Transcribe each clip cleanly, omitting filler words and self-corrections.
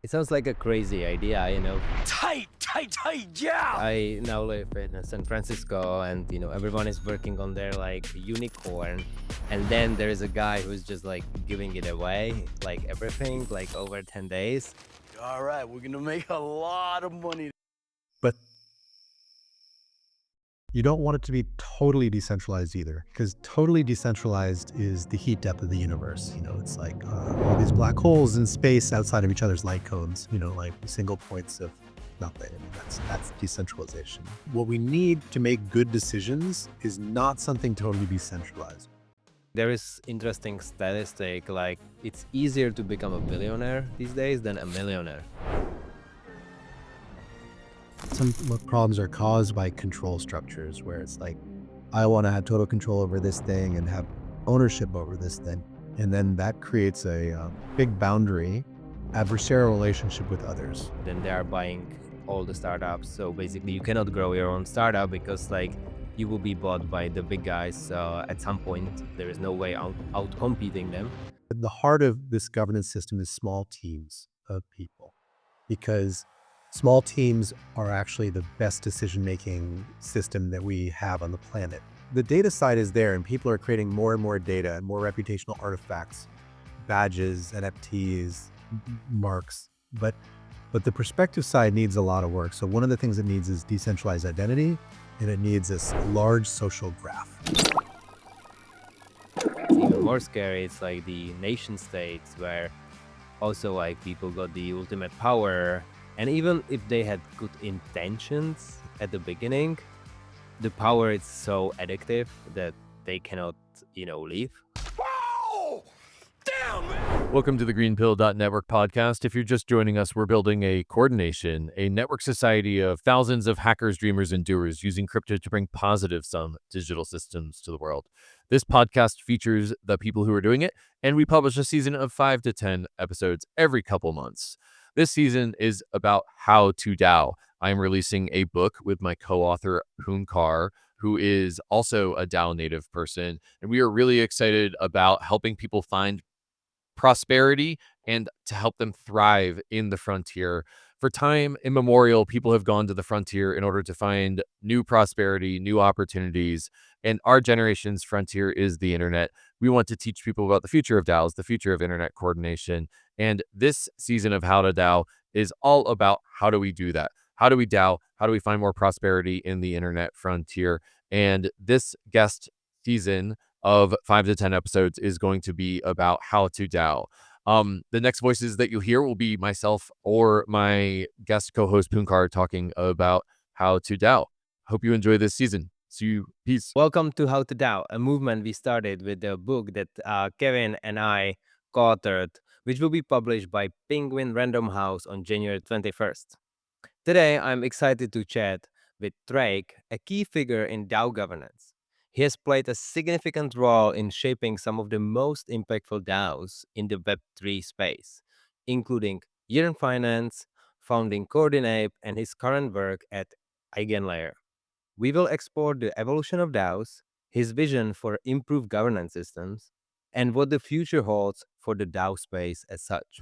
It sounds like a crazy idea. Tight, yeah! I now live in San Francisco and, everyone is working on their like unicorn. And then there is a guy who's just like giving it away, like everything, like over 10 days. All right, we're gonna make a lot of money. But you don't want it to be totally decentralized either, because totally decentralized is the heat depth of the universe. It's like all these black holes in space outside of each other's light cones, like single points of nothing. I mean, that's decentralization. What we need to make good decisions is not something totally decentralized. There is interesting statistic, like it's easier to become a billionaire these days than a millionaire. Some problems are caused by control structures where it's like, I want to have total control over this thing and have ownership over this thing. And then that creates a big boundary, adversarial relationship with others. Then they are buying all the startups. So basically you cannot grow your own startup because like you will be bought by the big guys. So at some point there is no way out competing them. The heart of this governance system is small teams of people, because small teams are actually the best decision-making system that we have on the planet. The data side is there, and people are creating more and more data and more reputational artifacts, badges, NFTs, marks. But the perspective side needs a lot of work. So one of the things it needs is decentralized identity, and it needs this large social graph. It's even more scary. It's like the nation states where also like people got the ultimate power. And even if they had good intentions at the beginning, the power is so addictive that they cannot, leave. Whoa! Damn, man! Welcome to the GreenPilled.network podcast. If you're just joining us, we're building a coordination, a network society of thousands of hackers, dreamers, and doers using crypto to bring positive sum digital systems to the world. This podcast features the people who are doing it, and we publish a season of 5 to 10 episodes every couple months. This season is about how to DAO. I am releasing a book with my co-author, Poonkar, who is also a DAO native person. And we are really excited about helping people find prosperity and to help them thrive in the frontier. For time immemorial, people have gone to the frontier in order to find new prosperity, new opportunities. And our generation's frontier is the internet. We want to teach people about the future of DAOs, the future of internet coordination. And this season of How to DAO is all about how do we do that? How do we DAO? How do we find more prosperity in the internet frontier? And this guest season of 5 to 10 episodes is going to be about how to DAO. The next voices that you'll hear will be myself or my guest co-host Poonkar talking about how to DAO. Hope you enjoy this season. See you. Peace. Welcome to How to DAO, a movement we started with the book that Kevin and I co-authored, which will be published by Penguin Random House on January 21st. Today, I'm excited to chat with Drake, a key figure in DAO governance. He has played a significant role in shaping some of the most impactful DAOs in the Web3 space, including Yearn Finance, founding Coordinate, and his current work at EigenLayer. We will explore the evolution of DAOs, his vision for improved governance systems, and what the future holds for the DAO space as such.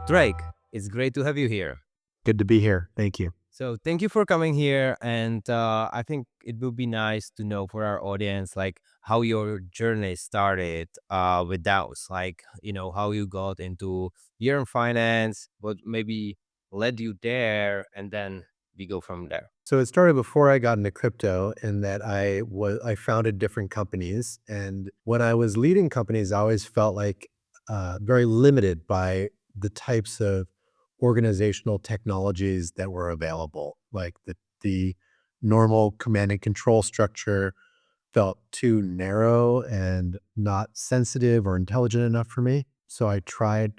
Drake, it's great to have you here. Good to be here. Thank you. So thank you for coming here, and I think it would be nice to know for our audience, like how your journey started with DAOs, like how you got into Yearn Finance, what maybe led you there, and then we go from there. So it started before I got into crypto, in that I founded different companies. And when I was leading companies, I always felt like very limited by the types of organizational technologies that were available. Like the normal command and control structure felt too narrow and not sensitive or intelligent enough for me. So I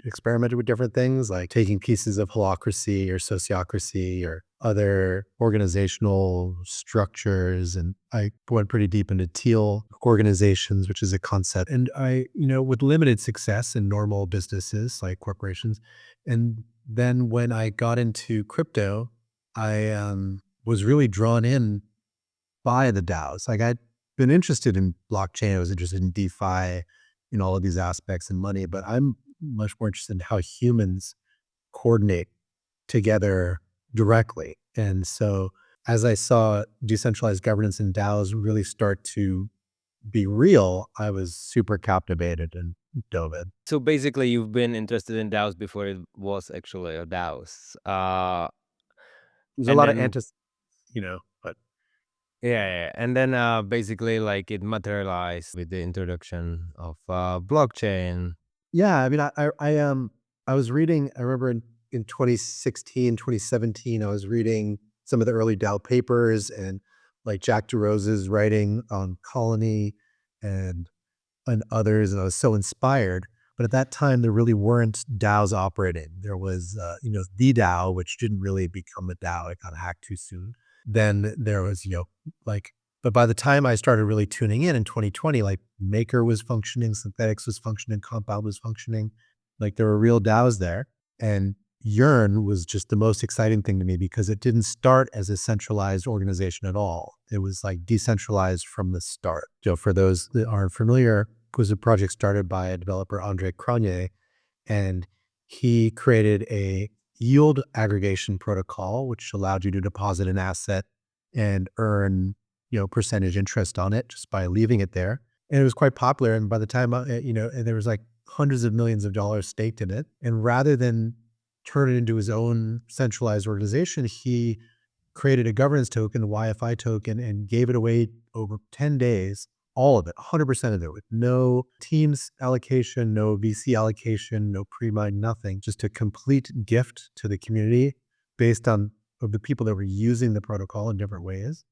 experimented with different things, like taking pieces of holacracy or sociocracy or other organizational structures. And I went pretty deep into teal organizations, which is a concept. And I, with limited success in normal businesses like corporations. And then when I got into crypto, I was really drawn in by the DAOs. Like I'd been interested in blockchain. I was interested in DeFi in all of these aspects and money, but I'm much more interested in how humans coordinate together directly. And so as I saw decentralized governance and DAOs really start to be real, I was super captivated and dove in. So basically, you've been interested in DAOs before it was actually a DAOs. There's a And lot of then but yeah. And then basically like it materialized with the introduction of blockchain. yeah, I mean, I was reading, I remember in 2016, 2017, I was reading some of the early DAO papers and like Jack DeRosa's writing on Colony and others, and I was so inspired. But at that time, there really weren't DAOs operating. There was, the DAO, which didn't really become a DAO. It got hacked too soon. Then there was, like, but by the time I started really tuning in 2020, like Maker was functioning, Synthetics was functioning, Compound was functioning. Like there were real DAOs there. And Yearn was just the most exciting thing to me because it didn't start as a centralized organization at all. It was like decentralized from the start. So for those that aren't familiar, it was a project started by a developer, Andre Cronje, and he created a yield aggregation protocol, which allowed you to deposit an asset and earn, percentage interest on it just by leaving it there. And it was quite popular. And by the time, and there was like hundreds of millions of dollars staked in it. And rather than turn it into his own centralized organization, he created a governance token, the YFI token, and gave it away over 10 days, all of it, 100% of it, with no teams allocation, no VC allocation, no pre-mine, nothing, just a complete gift to the community based on of the people that were using the protocol in different ways.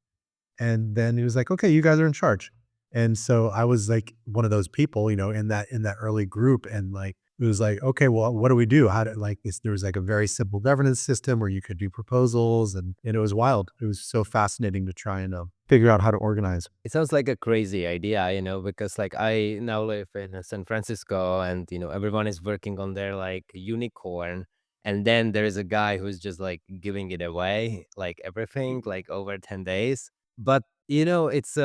And then he was like, okay, you guys are in charge. And so I was like one of those people, in that early group. And like, it was like, okay, well, what do we do? How do there was like a very simple governance system where you could do proposals and it was wild. It was so fascinating to try and figure out how to organize. It sounds like a crazy idea, because like I now live in San Francisco and, everyone is working on their like unicorn. And then there is a guy who's just like giving it away, like everything, like over 10 days. But, it's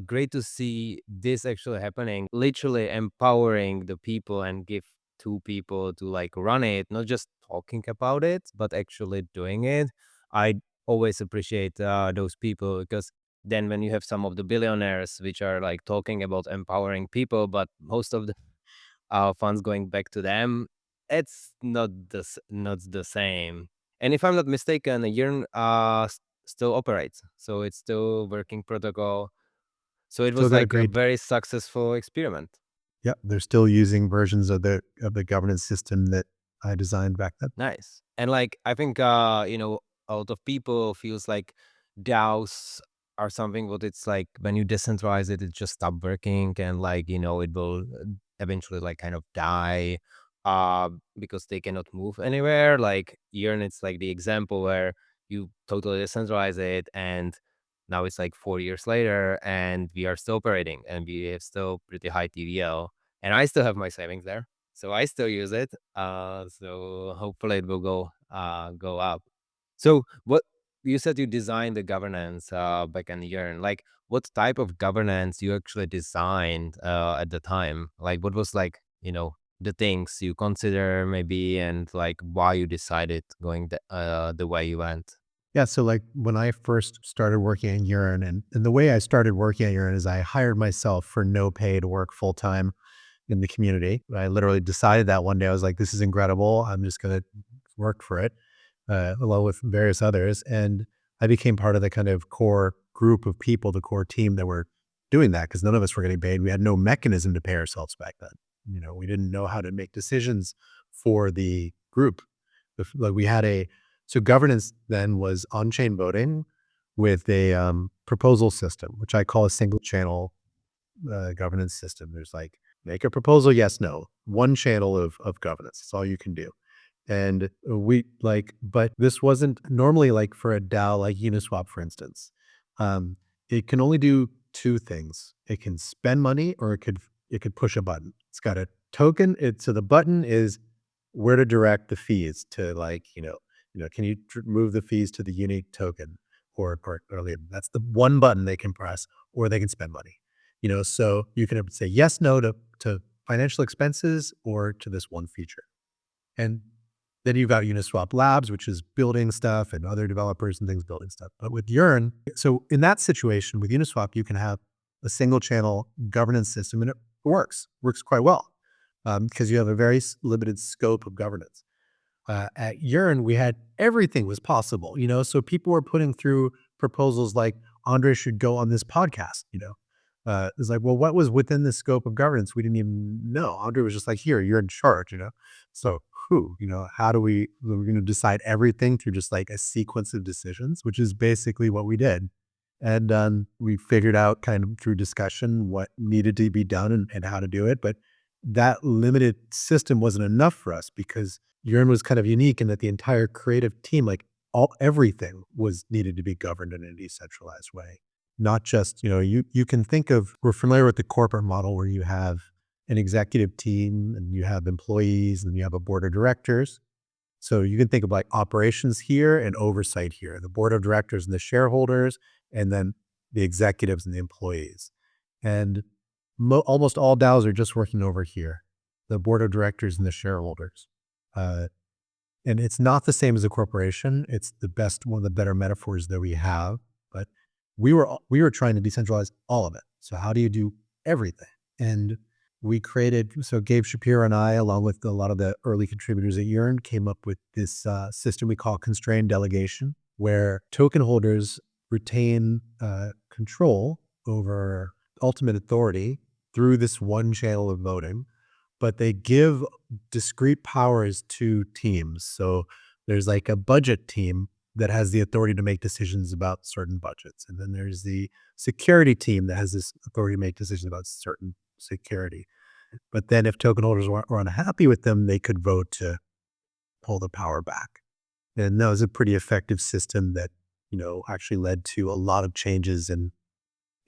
great to see this actually happening, literally empowering the people and give to people to like run it, not just talking about it, but actually doing it. I always appreciate those people because then when you have some of the billionaires which are like talking about empowering people, but most of the funds going back to them, it's not the same. And if I'm not mistaken, Yearn still operates, so it's still working protocol. So it Still was got a like a great, very successful experiment. yeah, they're still using versions of the governance system that I designed back then. Nice. And like I think a lot of people feels like DAOs are something what it's like when you decentralize it, it just stop working and like, it will eventually like kind of die because they cannot move anywhere. Like Yearn, it's like the example where you totally decentralize it and now it's like 4 years later and we are still operating and we have still pretty high TVL. And I still have my savings there. So I still use it. So hopefully it will go up. So what you said you designed the governance back in Yearn. Like what type of governance you actually designed at the time? Like what was like, the things you consider maybe and like why you decided going the way you went? Yeah, so like when I first started working at Yearn, and the way I started working at Yearn is I hired myself for no pay to work full time in the community. I literally decided that one day. I was like, this is incredible. I'm just going to work for it, along with various others. And I became part of the kind of core group of people, the core team that were doing that because none of us were getting paid. We had no mechanism to pay ourselves back then. We didn't know how to make decisions for the group. Like we had so governance then was on-chain voting with a proposal system, which I call a single channel governance system. There's like, make a proposal, yes, no. One channel of governance. That's all you can do. And but this wasn't normally like for a DAO like Uniswap, for instance. It can only do two things. It can spend money or it could push a button. It's got a token. So the button is where to direct the fees to can you move the fees to the unique token or that's the one button they can press or they can spend money. So you can say yes, no to financial expenses or to this one feature. And then you've got Uniswap Labs, which is building stuff, and other developers and things building stuff. But with Yearn, so in that situation with Uniswap, you can have a single channel governance system, and it works quite well because you have a very limited scope of governance. At Yearn, we had everything was possible, so people were putting through proposals like Andre should go on this podcast, it's like, well, what was within the scope of governance? We didn't even know. Andre was just like, here, you're in charge, So how do we're going to decide everything through just like a sequence of decisions, which is basically what we did. And we figured out kind of through discussion what needed to be done and how to do it. But that limited system wasn't enough for us because Yearn was kind of unique in that the entire creative team, like everything was needed to be governed in a decentralized way. Not just, you can think of, we're familiar with the corporate model where you have an executive team and you have employees and you have a board of directors. So you can think of like operations here and oversight here, the board of directors and the shareholders, and then the executives and the employees. And almost all DAOs are just working over here, the board of directors and the shareholders. And it's not the same as a corporation. It's one of the better metaphors that we have, but we were trying to decentralize all of it. So how do you do everything? And we created, so Gabe Shapiro and I, along with a lot of the early contributors at Yearn, came up with this system we call constrained delegation, where token holders retain control over ultimate authority through this one channel of voting, but they give discrete powers to teams. So there's like a budget team that has the authority to make decisions about certain budgets. And then there's the security team that has this authority to make decisions about certain security. But then if token holders were unhappy with them, they could vote to pull the power back. And that was a pretty effective system that, actually led to a lot of changes in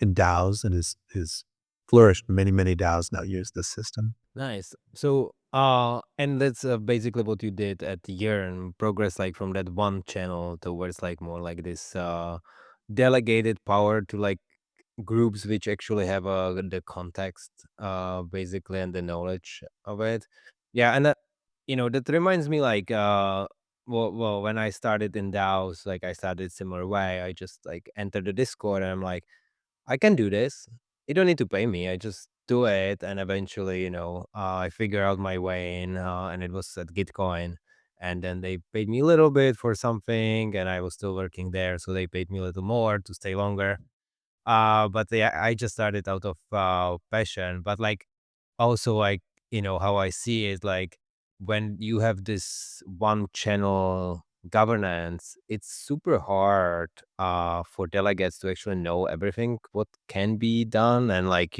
DAOs and has flourished. Many, many DAOs now use this system. Nice. So, and that's basically what you did at Yearn, progress like from that one channel towards like more like this delegated power to like groups which actually have the context, basically, and the knowledge of it. Yeah, and that reminds me like well, when I started in DAOs, like I started similar way. I just like entered the Discord and I'm like, I can do this. You don't need to pay me. I just do it, and eventually, I figure out my way in, and it was at Gitcoin, and then they paid me a little bit for something, and I was still working there, so they paid me a little more to stay longer. But yeah, I just started out of passion, but like also like how I see it, like when you have this one channel governance, it's super hard for delegates to actually know everything what can be done, and like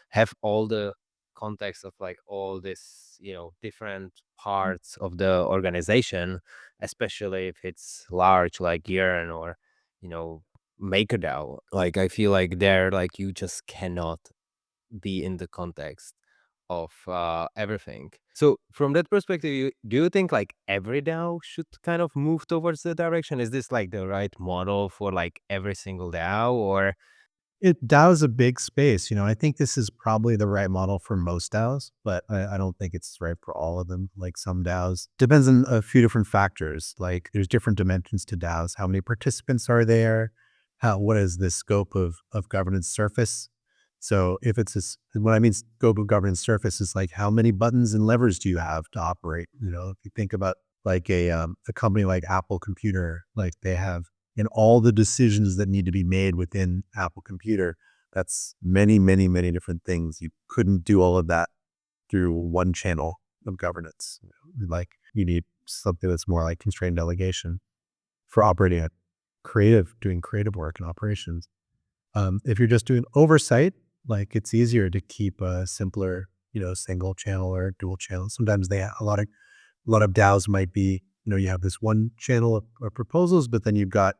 have all the context of like all this different parts of the organization, especially if it's large like Yearn or you know MakerDAO. Like I feel like there, like you just cannot be in the context of everything. So from that perspective, do you think like every DAO should kind of move towards the direction? Is this like the right model for like every single DAO, or DAO is a big space. I think this is probably the right model for most DAOs, but I don't think it's right for all of them. Like some DAOs, depends on a few different factors. Like there's different dimensions to DAOs. How many participants are there? What is the scope of governance surface? So if what I mean scope of governance surface is like how many buttons and levers do you have to operate? If you think about like a company like Apple Computer, like they have in all the decisions that need to be made within Apple Computer, that's many, many, many different things. You couldn't do all of that through one channel of governance. Like you need something that's more like constrained delegation for operating doing creative work and operations. If you're just doing oversight, like it's easier to keep a simpler, single channel or dual channel. Sometimes a lot of DAOs might be, you have this one channel of proposals, but then you've got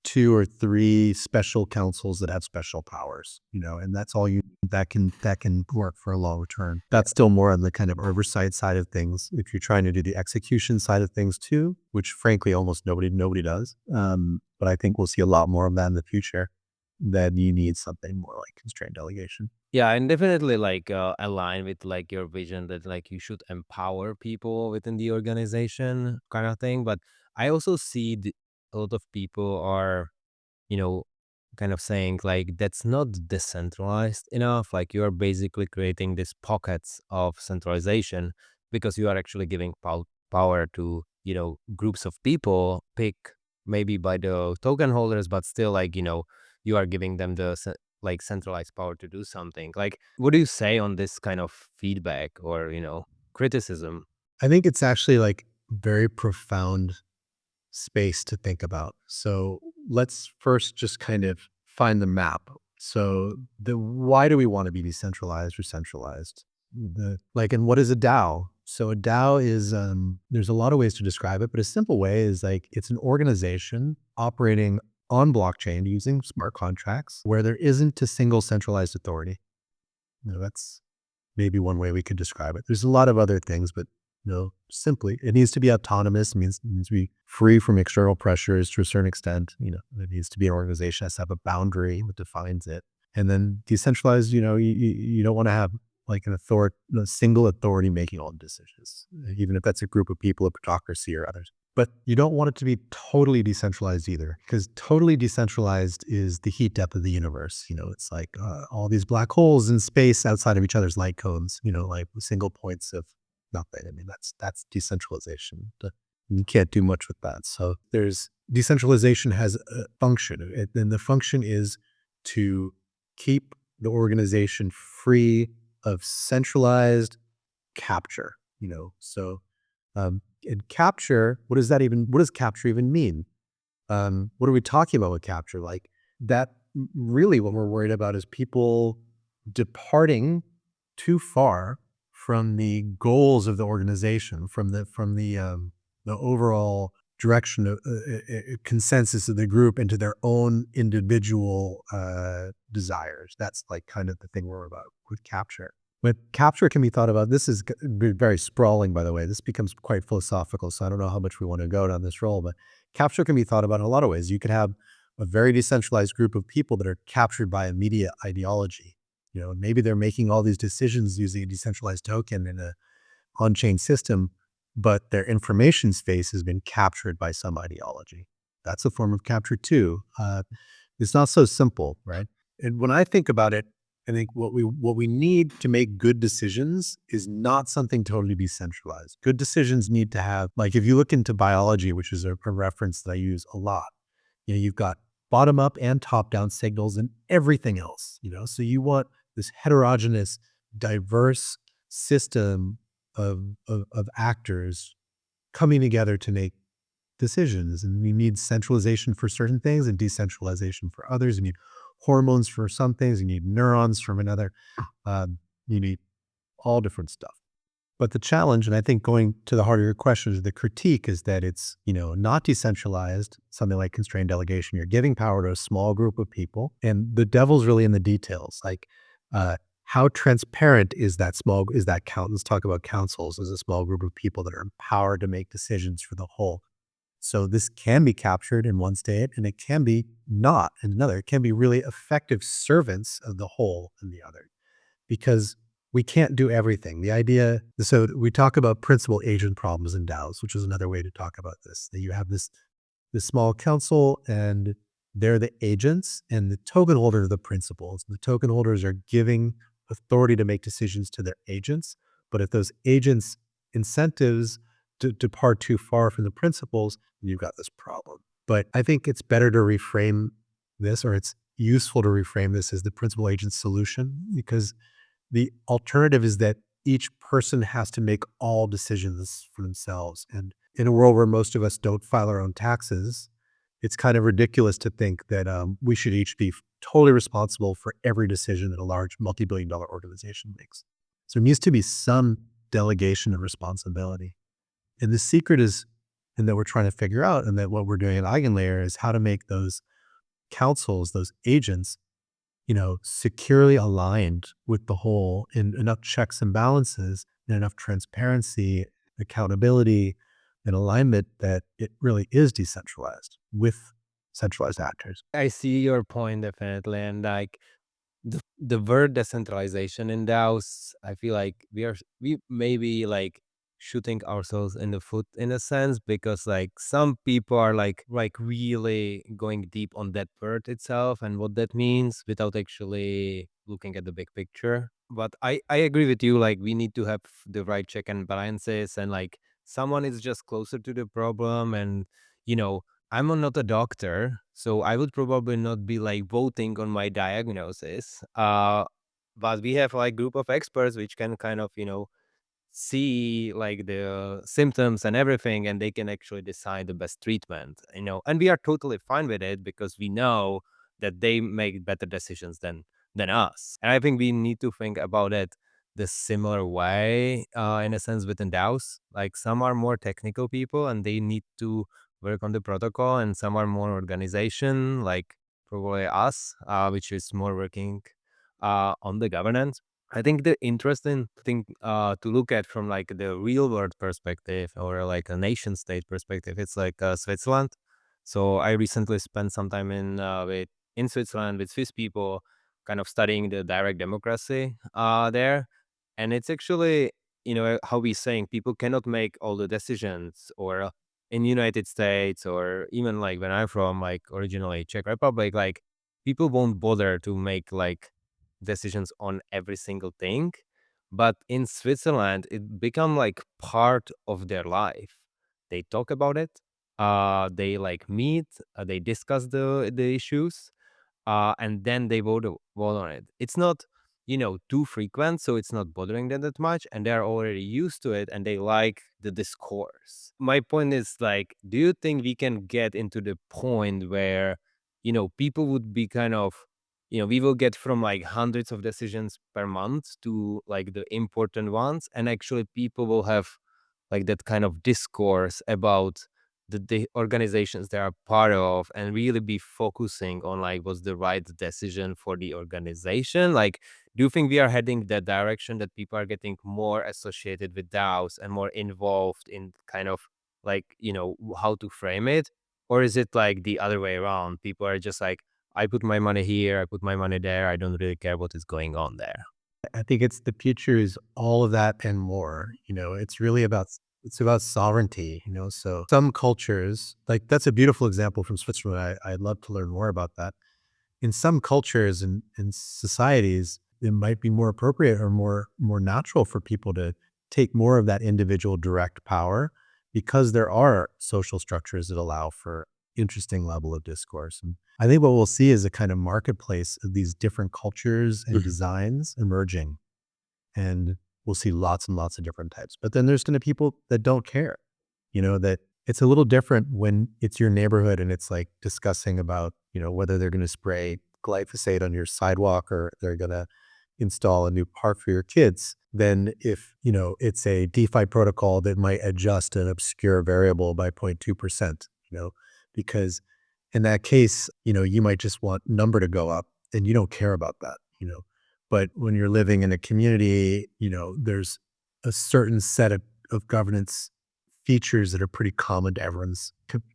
2 or 3 special councils that have special powers, and that's all that can work for a long term. That's still more on the kind of oversight side of things. If you're trying to do the execution side of things too, which frankly almost nobody does, but I think we'll see a lot more of that in the future. that you need something more like constrained delegation. Yeah, and definitely like align with like your vision that like you should empower people within the organization kind of thing. But I also see a lot of people are, you know, kind of saying like that's not decentralized enough. Like you are basically creating these pockets of centralization because you are actually giving power to, groups of people pick maybe by the token holders, but still like, you are giving them the like centralized power to do something. Like, what do you say on this kind of feedback or, criticism? I think it's actually like very profound space to think about. So let's first just kind of find the map. So the why do we want to be decentralized or centralized? And what is a DAO? So a DAO is there's a lot of ways to describe it, but a simple way is like it's an organization operating on blockchain using smart contracts where there isn't a single centralized authority. That's maybe one way we could describe it. There's a lot of other things, but simply, it needs to be autonomous, means to be free from external pressures to a certain extent. It needs to be an organization that has to have a boundary that defines it. And then decentralized, you don't want to have like a single authority making all the decisions, even if that's a group of people, a plutocracy or others. But you don't want it to be totally decentralized either, because totally decentralized is the heat depth of the universe. It's like all these black holes in space outside of each other's light cones, like single points of nothing. I mean, that's decentralization. You can't do much with that. So there's decentralization has a function, and the function is to keep the organization free of centralized capture. So in capture, what does capture even mean? What are we talking about with capture? Like that really what we're worried about is people departing too far from the goals of the organization, from the overall direction of consensus of the group into their own individual desires. That's like kind of the thing we're about with capture. But capture can be thought about, this is very sprawling, by the way. This becomes quite philosophical, so I don't know how much we want to go down this role, but capture can be thought about in a lot of ways. You could have a very decentralized group of people that are captured by immediate ideology. Maybe they're making all these decisions using a decentralized token in a on-chain system, but their information space has been captured by some ideology. That's a form of capture too. It's not so simple, right? And when I think about it, I think what we need to make good decisions is not something totally decentralized. Good decisions need to have, like if you look into biology, which is a reference that I use a lot, you've got bottom up and top down signals and everything else, so you want this heterogeneous, diverse system of actors coming together to make decisions. And we need centralization for certain things and decentralization for others. You need hormones for some things. You need neurons from another. You need all different stuff. But the challenge, and I think going to the heart of your question, is the critique is that it's, not decentralized, something like constrained delegation. You're giving power to a small group of people, and the devil's really in the details. Like, how transparent is that count? Let's talk about councils as a small group of people that are empowered to make decisions for the whole. So this can be captured in one state, and it can be not in another. It can be really effective servants of the whole in the other, because we can't do everything. So we talk about principal agent problems in DAOs, which is another way to talk about this. That you have this small council, and they're the agents, and the token holder are the principals. The token holders are giving authority to make decisions to their agents. But if those agents' incentives depart too far from the principles, you've got this problem. But I think it's better to reframe this, or it's useful to reframe this as the principal agent solution, because the alternative is that each person has to make all decisions for themselves. And in a world where most of us don't file our own taxes, it's kind of ridiculous to think that we should each be totally responsible for every decision that a large multi-billion-dollar organization makes. So there needs to be some delegation of responsibility. And the secret is, and that we're trying to figure out, and that what we're doing at EigenLayer is how to make those councils, those agents, securely aligned with the whole, in enough checks and balances and enough transparency, accountability, and alignment that it really is decentralized with centralized actors. I see your point definitely, and like the word decentralization in DAOs, I feel like we maybe like shooting ourselves in the foot in a sense, because like some people are like really going deep on that word itself and what that means without actually looking at the big picture. But I agree with you, like we need to have the right check and balances, and like someone is just closer to the problem, and you know, I'm not a doctor, so I would probably not be like voting on my diagnosis. But we have like group of experts which can kind of, see like the symptoms and everything, and they can actually decide the best treatment, and we are totally fine with it because we know that they make better decisions than us. And I think we need to think about it the similar way, in a sense, within DAOs. Like some are more technical people and they need to work on the protocol, and some are more organization, like probably us, which is more working on the governance. I think the interesting thing to look at from like the real world perspective, or like a nation state perspective, it's like Switzerland. So I recently spent some time in Switzerland with Swiss people, kind of studying the direct democracy there, and it's actually, how we saying people cannot make all the decisions, or in United States, or even like when I'm from like originally Czech Republic, like people won't bother to make like decisions on every single thing. But in Switzerland, it become like part of their life. They talk about it. They like meet. They discuss the issues, and then they vote on it. It's not, too frequent, so it's not bothering them that much, and they're already used to it, and they like the discourse. My point is like, do you think we can get into the point where, people would be kind of, we will get from like hundreds of decisions per month to like the important ones, and actually people will have like that kind of discourse about the organizations they are part of, and really be focusing on like what's the right decision for the organization. Like, do you think we are heading that direction, that people are getting more associated with DAOs and more involved in kind of like, how to frame it? Or is it like the other way around? People are just like, I put my money here, I put my money there, I don't really care what is going on there. I think it's the future is all of that and more. It's really about sovereignty. So some cultures, like that's a beautiful example from Switzerland. I'd love to learn more about that. In some cultures and societies, it might be more appropriate or more natural for people to take more of that individual direct power, because there are social structures that allow for interesting level of discourse. And I think what we'll see is a kind of marketplace of these different cultures and designs emerging. And we'll see lots and lots of different types. But then there's going to be people that don't care, that it's a little different when it's your neighborhood and it's like discussing about, whether they're going to spray glyphosate on your sidewalk or they're going to install a new park for your kids, than if, it's a DeFi protocol that might adjust an obscure variable by 0.2%, because in that case, you might just want number to go up and you don't care about that. But when you're living in a community, there's a certain set of governance features that are pretty common to everyone's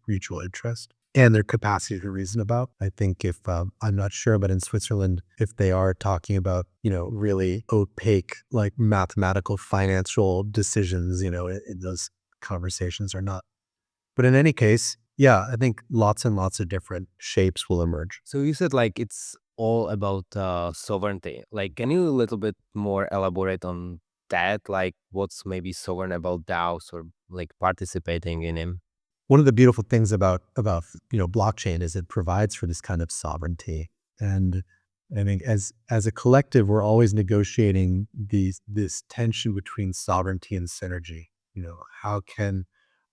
mutual interest and their capacity to reason about. I think if, I'm not sure, but in Switzerland, if they are talking about, really opaque, like mathematical financial decisions, in those conversations are not. But in any case, yeah, I think lots and lots of different shapes will emerge. So you said like it's all about sovereignty. Like, can you a little bit more elaborate on that? Like, what's maybe sovereign about DAOs, or like participating in him? One of the beautiful things about blockchain is it provides for this kind of sovereignty. And I think as a collective, we're always negotiating this tension between sovereignty and synergy. How can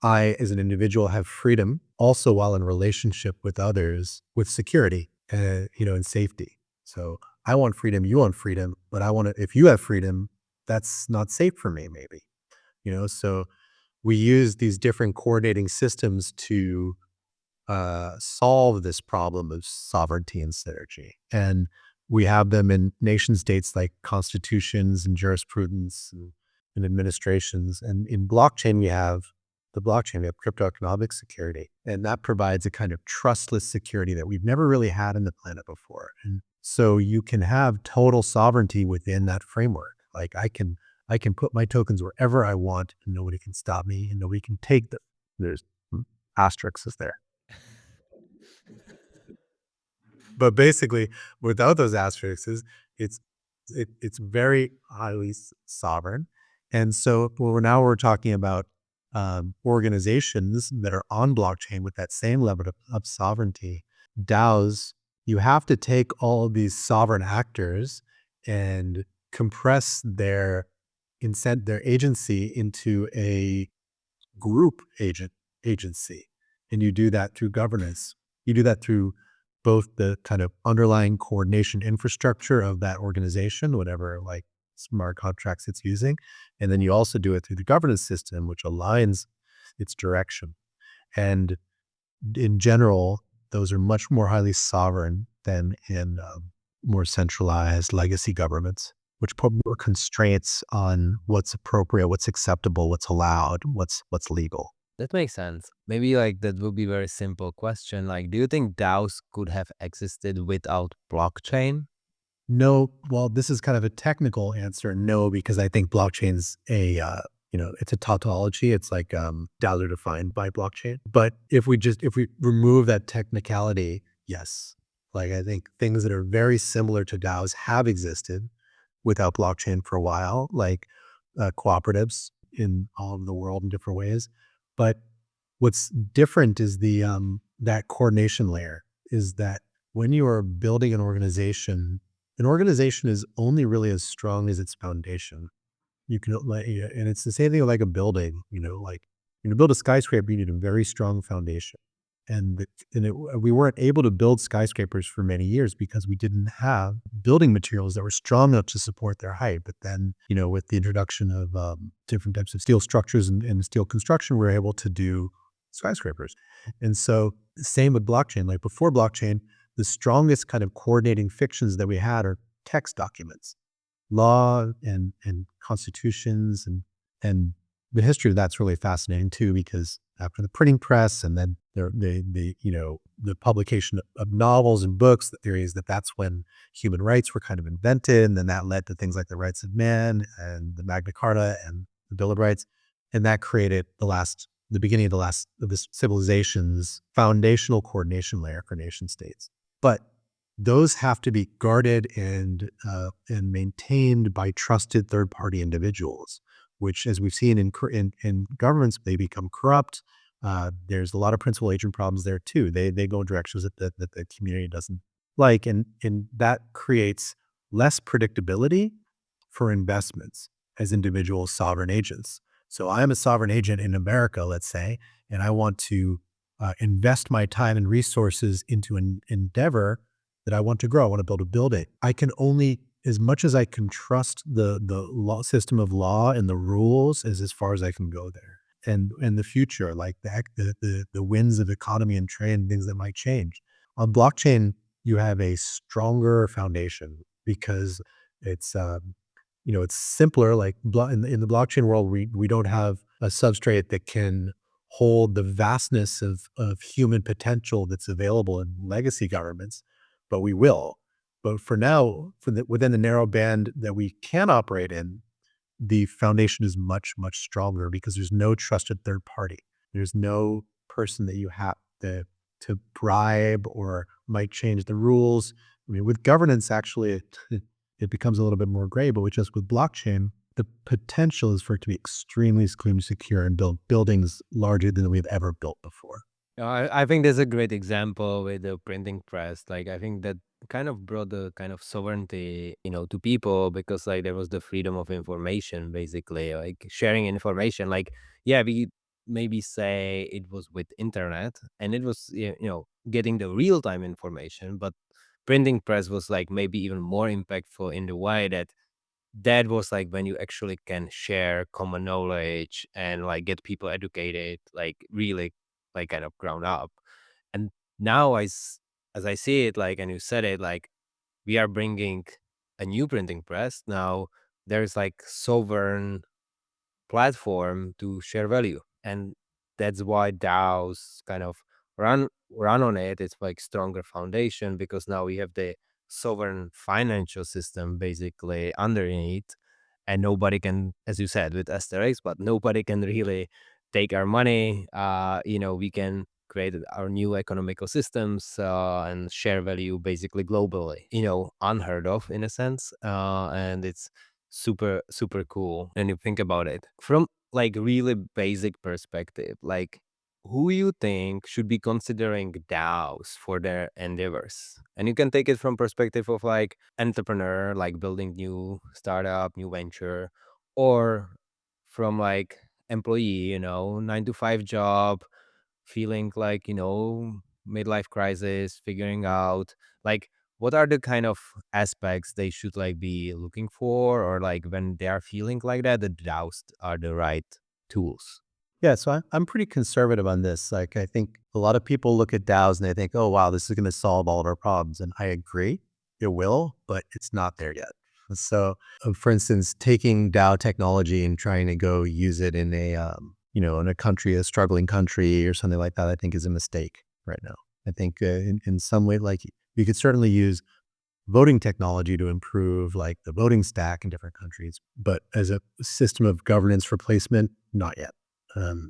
I, as an individual, have freedom also while in relationship with others with security, and safety. So I want freedom, you want freedom, but if you have freedom, that's not safe for me, maybe. So we use these different coordinating systems to solve this problem of sovereignty and synergy. And we have them in nation states like constitutions and jurisprudence and administrations. And in blockchain, we have the blockchain, we have crypto economic security. And that provides a kind of trustless security that we've never really had in the planet before. And so you can have total sovereignty within that framework. Like I can put my tokens wherever I want and nobody can stop me and nobody can take them. There's asterisks there. But basically, without those asterisks, it's it's very highly sovereign. And so we're talking about organizations that are on blockchain with that same level of sovereignty. DAOs, you have to take all of these sovereign actors and compress their agency into a group agency. And you do that through governance. You do that through both the kind of underlying coordination infrastructure of that organization, whatever like smart contracts it's using. And then you also do it through the governance system, which aligns its direction. And in general, those are much more highly sovereign than in more centralized legacy governments, which put more constraints on what's appropriate, what's acceptable, what's allowed, what's legal. That makes sense. Maybe like that would be a very simple question. Like, do you think DAOs could have existed without blockchain? No, well, this is kind of a technical answer. No, because I think blockchain's it's a tautology. It's like DAOs are defined by blockchain. But if we remove that technicality, yes. Like I think things that are very similar to DAOs have existed without blockchain for a while, like cooperatives in all of the world in different ways. But what's different is that coordination layer is that when you are building an organization is only really as strong as its foundation. You can and it's the same thing like a building, like to build a skyscraper, you need a very strong foundation. We weren't able to build skyscrapers for many years because we didn't have building materials that were strong enough to support their height. But then, with the introduction of different types of steel structures and steel construction, we were able to do skyscrapers. And so same with blockchain. Like before blockchain, the strongest kind of coordinating fictions that we had are text documents, law and constitutions and the history of that's really fascinating too, because after the printing press and then the publication of novels and books, the theory is that that's when human rights were kind of invented, and then that led to things like the rights of man and the Magna Carta and the Bill of Rights, and that created the beginning of this civilization's foundational coordination layer for nation states. But those have to be guarded and maintained by trusted third-party individuals, which, as we've seen in governments, they become corrupt. There's a lot of principal agent problems there too. They go in directions that the community doesn't like, and that creates less predictability for investments as individual sovereign agents. So I am a sovereign agent in America, let's say, and I want to invest my time and resources into an endeavor that I want to grow. I want to build a building. I can only, as much as I can trust the law system of law and the rules, as far as I can go there. And the future, like the winds of economy and trade, things that might change. On blockchain, you have a stronger foundation because it's it's simpler. Like in the blockchain world, we don't have a substrate that can hold the vastness of human potential that's available in legacy governments, but we will. But for now, within the narrow band that we can operate in, the foundation is much, much stronger because there's no trusted third party. There's no person that you have to bribe or might change the rules. I mean, with governance, actually, it becomes a little bit more gray, but with blockchain, the potential is for it to be extremely secure and build buildings larger than we've ever built before. I think there's a great example with the printing press. Like, I think that kind of brought the kind of sovereignty, to people because like there was the freedom of information, basically, like sharing information. Like, yeah, we maybe say it was with internet and it was, getting the real time information, but printing press was like maybe even more impactful in the way that was like when you actually can share common knowledge and like get people educated, like really like kind of ground up. And now as I see it, like, and you said it, like we are bringing a new printing press. Now there's like sovereign platform to share value. And that's why DAOs kind of run on it. It's like stronger foundation because now we have the sovereign financial system basically underneath, and nobody can, as you said with STRX, but nobody can really take our money. We can create our new economical systems and share value basically globally. Unheard of in a sense, and it's super super cool. And you think about it from like really basic perspective, like who you think should be considering DAOs for their endeavors. And you can take it from perspective of like entrepreneur, like building new startup, new venture, or from like employee, 9 to 5 job, feeling like, midlife crisis, figuring out like what are the kind of aspects they should like be looking for, or like when they are feeling like that, the DAOs are the right tools. Yeah, so I'm pretty conservative on this. Like, I think a lot of people look at DAOs and they think, oh, wow, this is going to solve all of our problems. And I agree, it will, but it's not there yet. So, for instance, taking DAO technology and trying to go use it in in a country, a struggling country or something like that, I think is a mistake right now. I think in some way, like you could certainly use voting technology to improve like the voting stack in different countries, but as a system of governance replacement, not yet.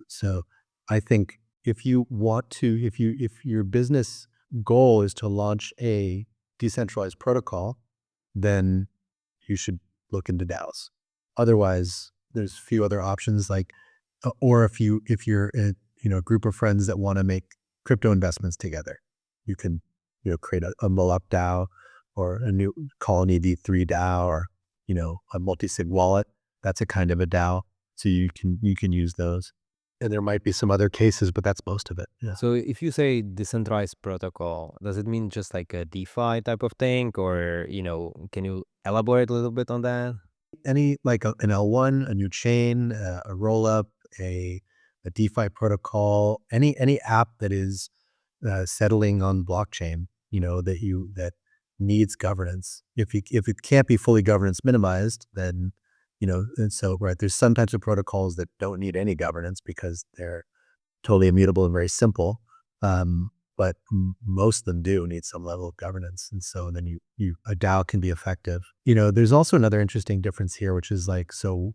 So I think if you want to, if your business goal is to launch a decentralized protocol, then you should look into DAOs. Otherwise, there's a few other options like, or if you're a group of friends that want to make crypto investments together, you can create a Mullup DAO or a new Colony D3 DAO or a multi-sig wallet. That's a kind of a DAO. So you can use those. And there might be some other cases, but that's most of it. Yeah. So if you say decentralized protocol, does it mean just like a DeFi type of thing, or can you elaborate a little bit on that? Any like an L1, a new chain, a roll up, a DeFi protocol, any app that is settling on blockchain, that needs governance. If it can't be fully governance minimized, then and so right, there's some types of protocols that don't need any governance because they're totally immutable and very simple. But most of them do need some level of governance, and so then a DAO can be effective. There's also another interesting difference here, which is like, so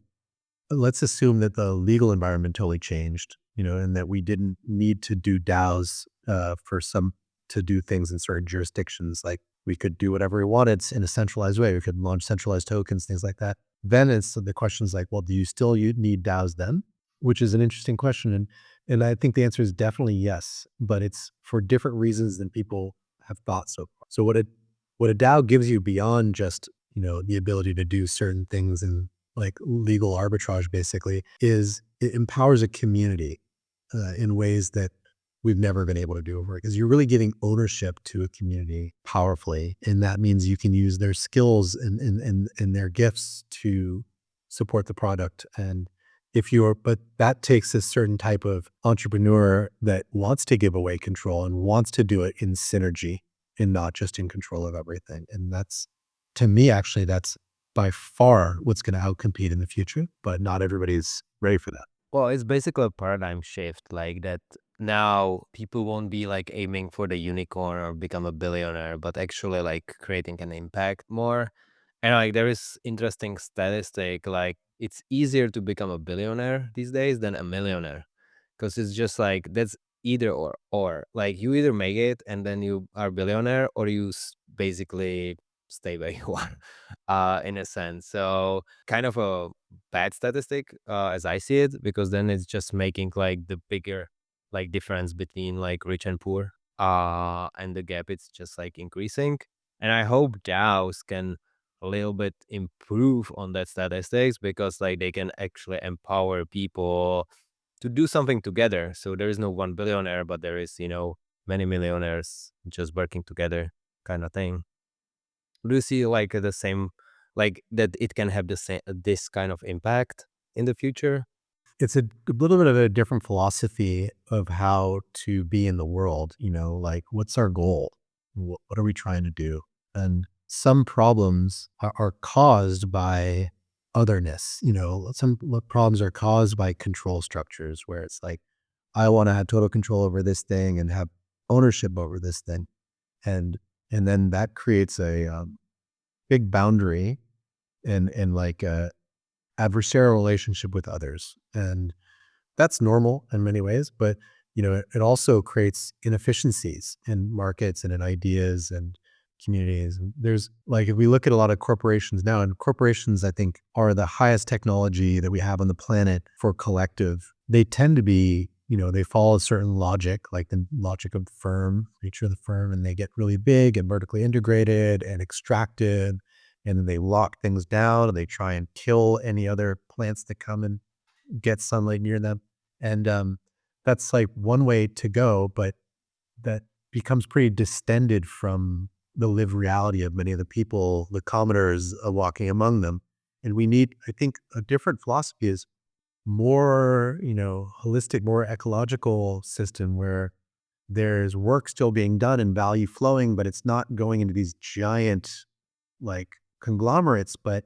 let's assume that the legal environment totally changed, and that we didn't need to do DAOs to do things in certain jurisdictions. Like we could do whatever we wanted in a centralized way. We could launch centralized tokens, things like that. Then the question's like, well, do you still need DAOs then? Which is an interesting question. And I think the answer is definitely yes, but it's for different reasons than people have thought so far. So what a DAO gives you beyond just, the ability to do certain things and like legal arbitrage basically is it empowers a community in ways that we've never been able to do before, because you're really giving ownership to a community powerfully. And that means you can use their skills and their gifts to support the product. And but that takes a certain type of entrepreneur that wants to give away control and wants to do it in synergy and not just in control of everything. And that's, to me, actually, that's by far what's going to outcompete in the future, but not everybody's ready for that. Well, it's basically a paradigm shift, like that now people won't be like aiming for the unicorn or become a billionaire, but actually like creating an impact more. And like there is interesting statistic, like it's easier to become a billionaire these days than a millionaire, because it's just like that's either or like you either make it and then you are billionaire, or you basically stay where you are, in a sense. So kind of a bad statistic, as I see it, because then it's just making like the bigger like difference between like rich and poor, and the gap it's just like increasing. And I hope DAOs can a little bit improve on that statistics, because like they can actually empower people to do something together. So there is no one billionaire, but there is, many millionaires just working together kind of thing. Do you see like the same, like that it can have the same, this kind of impact in the future? It's a little bit of a different philosophy of how to be in the world, like what's our goal? What are we trying to do? And some problems are caused by otherness, some problems are caused by control structures where it's like, I want to have total control over this thing and have ownership over this thing. And then that creates a big boundary and like a adversarial relationship with others. And that's normal in many ways, but it also creates inefficiencies in markets and in ideas and communities. And there's like, if we look at a lot of corporations now, and corporations, I think, are the highest technology that we have on the planet for collective. They tend to be, they follow a certain logic, like the logic of the firm, nature of the firm, and they get really big and vertically integrated and extracted. And then they lock things down and they try and kill any other plants that come and get sunlight near them. And that's like one way to go, but that becomes pretty distended from the lived reality of many of the people, the commoners walking among them. And we need, I think, a different philosophy is more, holistic, more ecological system where there's work still being done and value flowing, but it's not going into these giant like conglomerates, but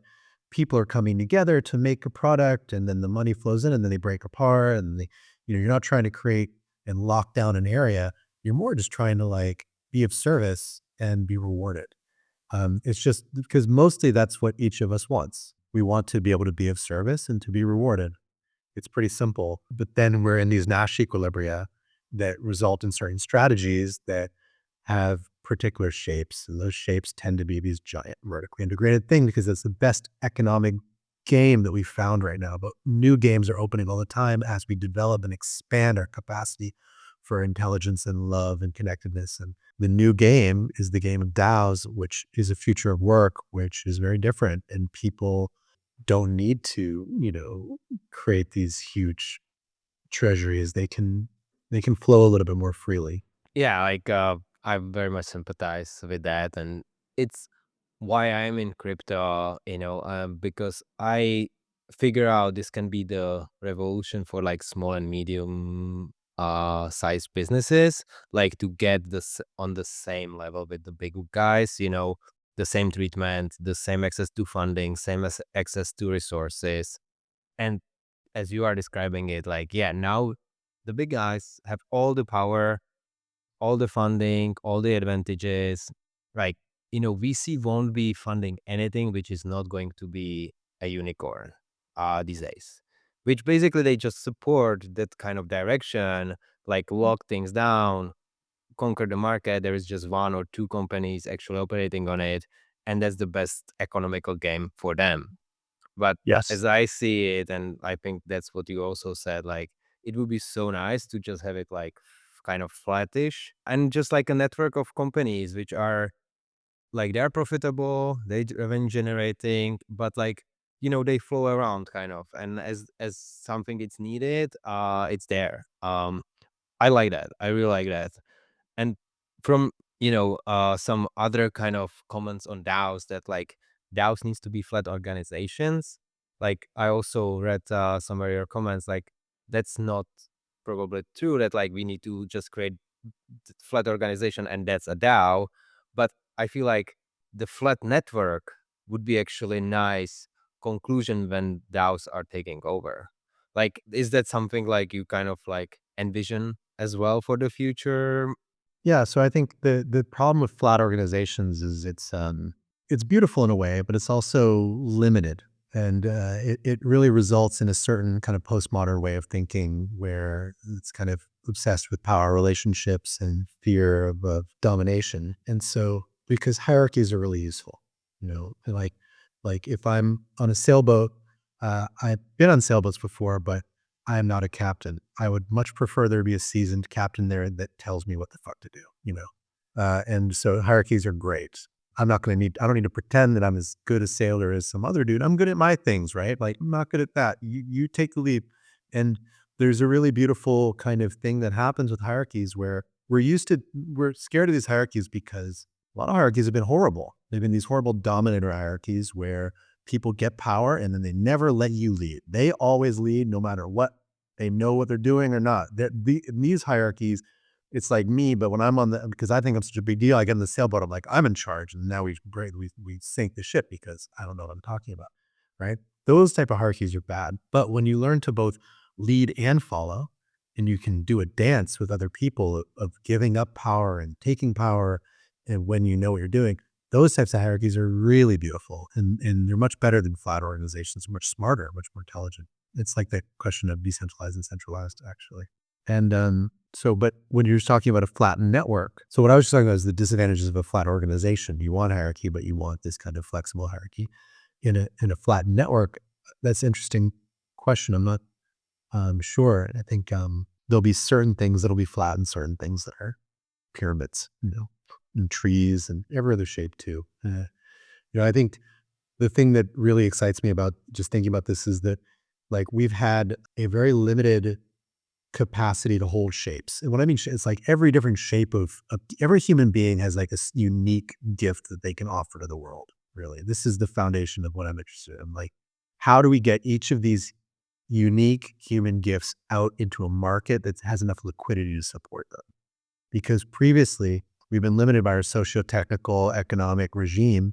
people are coming together to make a product, and then the money flows in and then they break apart, and you're not trying to create and lock down an area. You're more just trying to like be of service and be rewarded. It's just because mostly that's what each of us wants. We want to be able to be of service and to be rewarded. It's pretty simple, but then we're in these Nash equilibria that result in certain strategies that have particular shapes, and those shapes tend to be these giant vertically integrated things because it's the best economic game that we found right now. But new games are opening all the time as we develop and expand our capacity for intelligence and love and connectedness. And the new game is the game of DAOs, which is a future of work, which is very different. And people don't need to, create these huge treasuries. They can flow a little bit more freely. Yeah, like I very much sympathize with that, and it's why I'm in crypto, because I figure out this can be the revolution for like small and medium size businesses, like to get this on the same level with the big guys, the same treatment, the same access to funding, same as access to resources. And as you are describing it, like, yeah, now the big guys have all the power, all the funding, all the advantages. Like, VC won't be funding anything which is not going to be a unicorn these days, which basically they just support that kind of direction, like lock things down, conquer the market. There is just one or two companies actually operating on it, and that's the best economical game for them. But Yes. as I see it, and I think that's what you also said, like it would be so nice to just have it like kind of flattish and just like a network of companies which are like they're profitable, they revenue generating, but like they flow around kind of, and as something it's needed, it's there. I like that. I really like that. And from some other kind of comments on DAOs, that like DAOs needs to be flat organizations. Like I also read some of your comments, like that's not probably true, that like we need to just create flat organization and that's a DAO. But I feel like the flat network would be actually a nice conclusion when DAOs are taking over. Like, is that something like you kind of like envision as well for the future? Yeah, so I think the problem with flat organizations is it's beautiful in a way, but it's also limited, and it really results in a certain kind of postmodern way of thinking where it's kind of obsessed with power relationships and fear of domination. And so because hierarchies are really useful, and like if I'm on a sailboat, I've been on sailboats before, but I am not a captain. I would much prefer there be a seasoned captain there that tells me what the fuck to do. And so hierarchies are great. I don't need to pretend that I'm as good a sailor as some other dude. I'm good at my things, right? Like, I'm not good at that. You take the lead. And there's a really beautiful kind of thing that happens with hierarchies where we're scared of these hierarchies because a lot of hierarchies have been horrible. They've been these horrible dominator hierarchies where people get power and then they never let you lead. They always lead no matter what. They know what they're doing or not. In these hierarchies, it's like me, but when I'm because I think I'm such a big deal, I get in the sailboat, I'm like, I'm in charge. And now we sink the ship because I don't know what I'm talking about, right? Those type of hierarchies are bad. But when you learn to both lead and follow, and you can do a dance with other people of giving up power and taking power, and when you know what you're doing, those types of hierarchies are really beautiful, and they're much better than flat organizations, much smarter, much more intelligent. It's like the question of decentralized and centralized, actually. And but when you're talking about a flattened network, so what I was just talking about is the disadvantages of a flat organization. You want hierarchy, but you want this kind of flexible hierarchy. In a flattened network, that's an interesting question. I'm not sure. I think there'll be certain things that'll be flat and certain things that are pyramids, and trees and every other shape too. I think the thing that really excites me about just thinking about this is that, like, we've had a very limited capacity to hold shapes. And what I mean, it's like every different shape of every human being has like a unique gift that they can offer to the world. Really, this is the foundation of what I'm interested in. Like, how do we get each of these unique human gifts out into a market that has enough liquidity to support them? Because previously we've been limited by our socio-technical economic regime,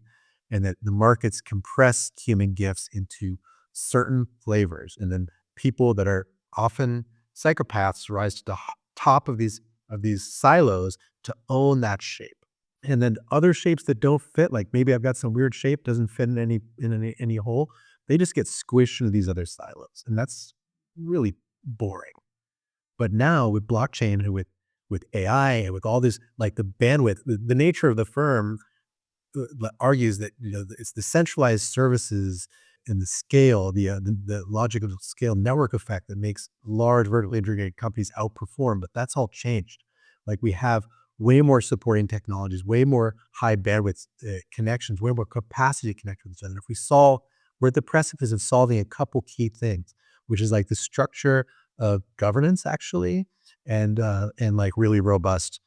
and that the markets compress human gifts into certain flavors. And then people that are often psychopaths rise to the top of these silos to own that shape. And then other shapes that don't fit, like maybe I've got some weird shape, doesn't fit in any hole, they just get squished into these other silos. And that's really boring. But now with blockchain and with AI and with all this, like the bandwidth, the nature of the firm argues that it's the centralized services and the scale, the logical scale network effect that makes large vertically integrated companies outperform. But that's all changed. Like, we have way more supporting technologies, way more high bandwidth connections, way more capacity to connect with each other. And if we're at the precipice of solving a couple key things, which is like the structure of governance, actually, and like really robust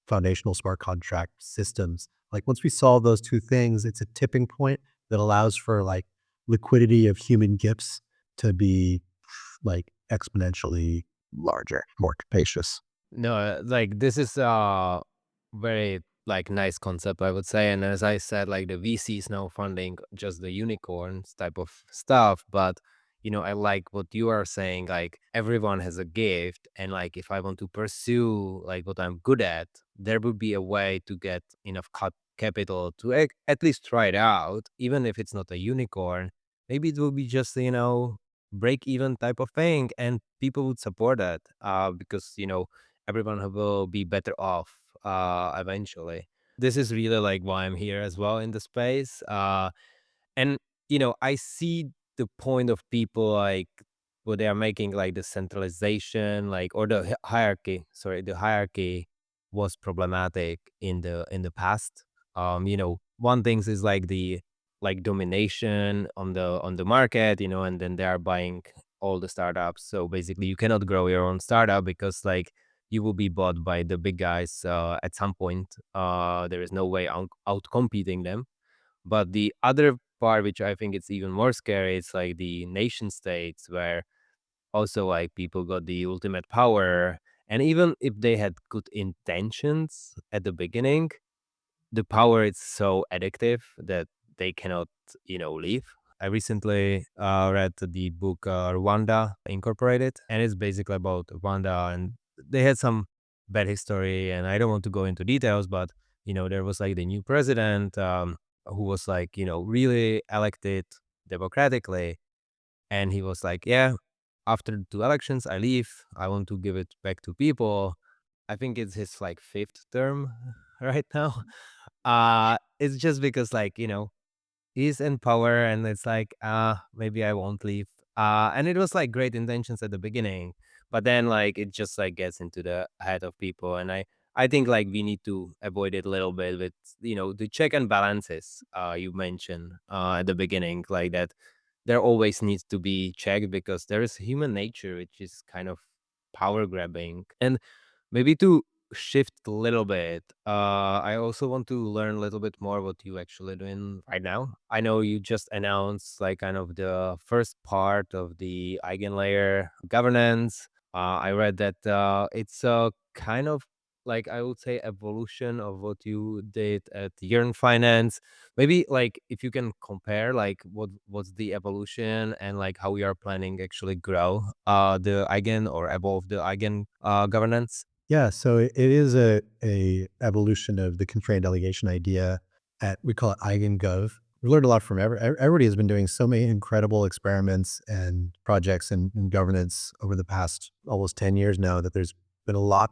foundational smart contract systems. Like, once we solve those two things, it's a tipping point that allows for like liquidity of human gifts to be like exponentially larger, more capacious. No, like this is a very like nice concept, I would say. And as I said, like the VCs now funding just the unicorns type of stuff. But I like what you are saying. Like everyone has a gift, and like if I want to pursue like what I'm good at, there would be a way to get enough capital to at least try it out, even if it's not a unicorn. Maybe it will be just break even type of thing, and people would support that because everyone will be better off eventually. This is really like why I'm here as well in the space. And I see the point of people like what they are making like the centralization, like or the hierarchy. Sorry, the hierarchy was problematic in the past. One thing is like the like domination on the market, and then they are buying all the startups. So basically, you cannot grow your own startup because like you will be bought by the big guys at some point. There is no way out competing them. But the other part, which I think it's even more scary, it's like the nation states where also like people got the ultimate power. And even if they had good intentions at the beginning, the power is so addictive that they cannot, leave. I recently read the book Rwanda Incorporated, and it's basically about Rwanda, and they had some bad history, and I don't want to go into details, but there was like the new president who was like really elected democratically, and he was like, yeah, after the two elections, I leave. I want to give it back to people. I think it's his like fifth term right now. It's just because like, he's in power and it's like, maybe I won't leave. And it was like great intentions at the beginning, but then like it just like gets into the head of people. And I think like we need to avoid it a little bit with, the check and balances you mentioned at the beginning, like that there always needs to be checked because there is human nature, which is kind of power grabbing. And maybe to shift a little bit, I also want to learn a little bit more what you actually doing right now. I know you just announced like kind of the first part of the eigenlayer governance. I read that it's kind of like I would say evolution of what you did at Yearn Finance. Maybe like if you can compare like what's the evolution and like how we are planning actually grow the Eigen or evolve the Eigen governance. Yeah, so it is a evolution of the constrained delegation idea at, we call it EigenGov. We learned a lot from everybody has been doing so many incredible experiments and projects and governance over the past almost 10 years now that there's been a lot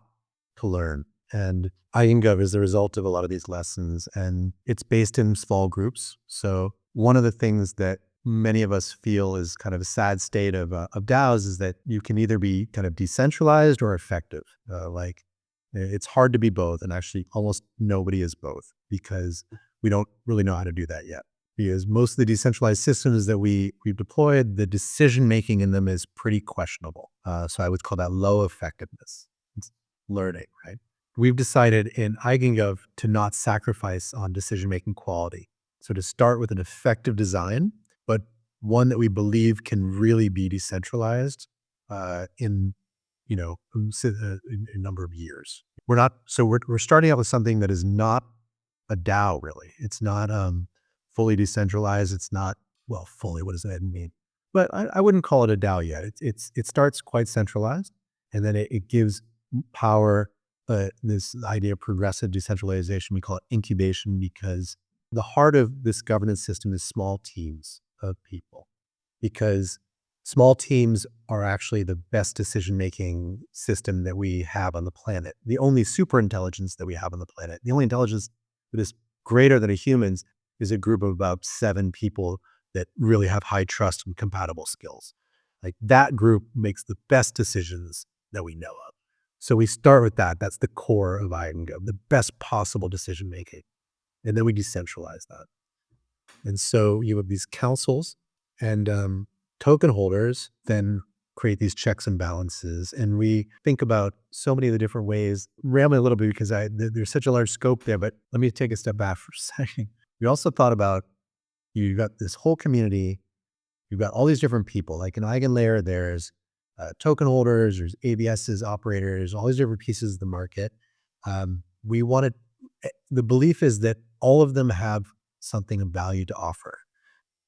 to learn. And EigenGov is the result of a lot of these lessons, and it's based in small groups. So one of the things that many of us feel is kind of a sad state of DAOs is that you can either be kind of decentralized or effective. Like it's hard to be both, and actually almost nobody is both because we don't really know how to do that yet. Because most of the decentralized systems that we've deployed, the decision making in them is pretty questionable. So I would call that low effectiveness. It's learning, right? We've decided in EigenGov to not sacrifice on decision making quality. So to start with an effective design, but one that we believe can really be decentralized in a number of years. We're starting out with something that is not a DAO really. It's not fully decentralized. It's not, well, fully. What does that mean? But I wouldn't call it a DAO yet. It starts quite centralized, and then it gives power. This idea of progressive decentralization, we call it incubation, because the heart of this governance system is small teams of people, because small teams are actually the best decision-making system that we have on the planet. The only super intelligence that we have on the planet, the only intelligence that is greater than a human's, is a group of about 7 people that really have high trust and compatible skills. Like that group makes the best decisions that we know of. So we start with that. That's the core of EigenGov, the best possible decision-making. And then we decentralize that. And so you have these councils, and token holders then create these checks and balances. And we think about so many of the different ways, rambling a little bit because there's such a large scope there, but let me take a step back for a second. We also thought about, you've got this whole community, you've got all these different people, like an EigenLayer, there's token holders, there's ABSs, operators, all these different pieces of the market. We wanted, the belief is that all of them have something of value to offer.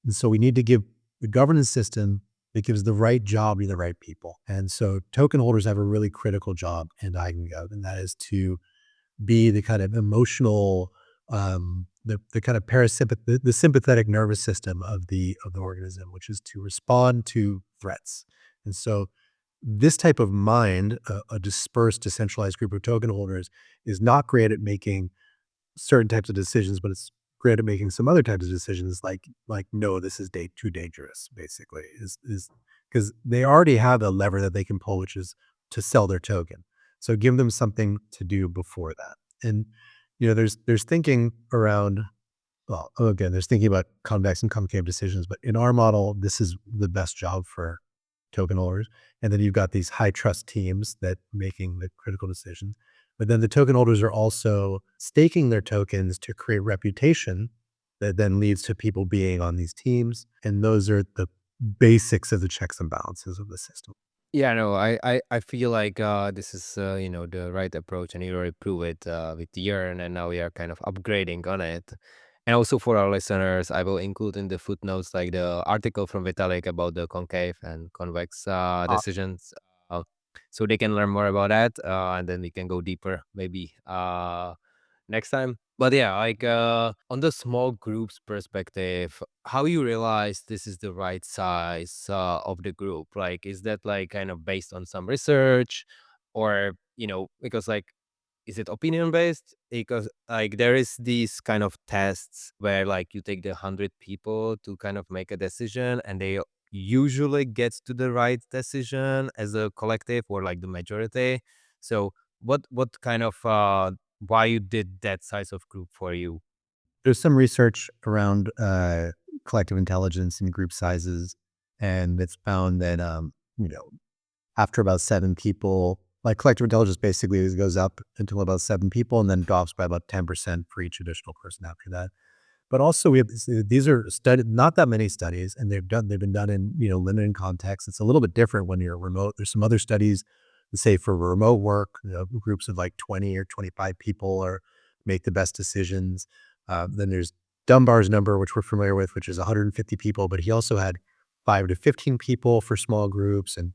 And so we need to give the governance system that gives the right job to the right people. And so token holders have a really critical job in EigenGov, and that is to be the kind of emotional, the kind of the sympathetic nervous system of the organism, which is to respond to threats. And so this type of mind, a dispersed, decentralized group of token holders, is not great at making certain types of decisions, but it's great at making some other types of decisions, like no, this is too dangerous. Basically, is because they already have a lever that they can pull, which is to sell their token. So give them something to do before that. And there's thinking around. Well, again, there's thinking about convex and concave decisions, but in our model, this is the best job for token holders. And then you've got these high trust teams that making the critical decisions. But then the token holders are also staking their tokens to create reputation that then leads to people being on these teams. And those are the basics of the checks and balances of the system. Yeah, no, I feel like this is the right approach, and you already prove it with Yearn, and now we are kind of upgrading on it. And also for our listeners, I will include in the footnotes like the article from Vitalik about the concave and convex decisions, uh, so they can learn more about that, and then we can go deeper maybe next time. But yeah, like on the small groups perspective, how you realize this is the right size of the group? Like, is that like kind of based on some research, or because like is it opinion based? Because like there is these kind of tests where like you take the 100 people to kind of make a decision, and they usually get to the right decision as a collective or like the majority. So what kind of why you did that size of group for you? There's some research around collective intelligence and group sizes, and it's found that after about 7 people, like collective intelligence basically goes up until about 7 people and then drops by about 10% for each additional person after that. But also we have these are studied, not that many studies, and they've been done in limited context. It's a little bit different when you're remote. There's some other studies say for remote work, groups of like 20 or 25 people or make the best decisions. Then there's Dunbar's number, which we're familiar with, which is 150 people, but he also had 5 to 15 people for small groups. And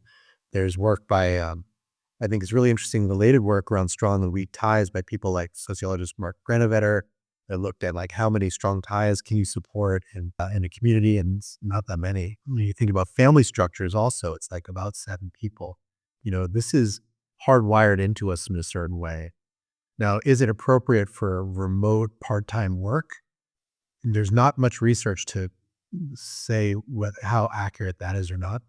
there's work by, I think it's really interesting, related work around strong and weak ties by people like sociologist Mark Granovetter that looked at like how many strong ties can you support in a community, and it's not that many. When you think about family structures also, it's like about 7 people. This is hardwired into us in a certain way. Now, is it appropriate for remote part-time work? There's not much research to say how accurate that is or not.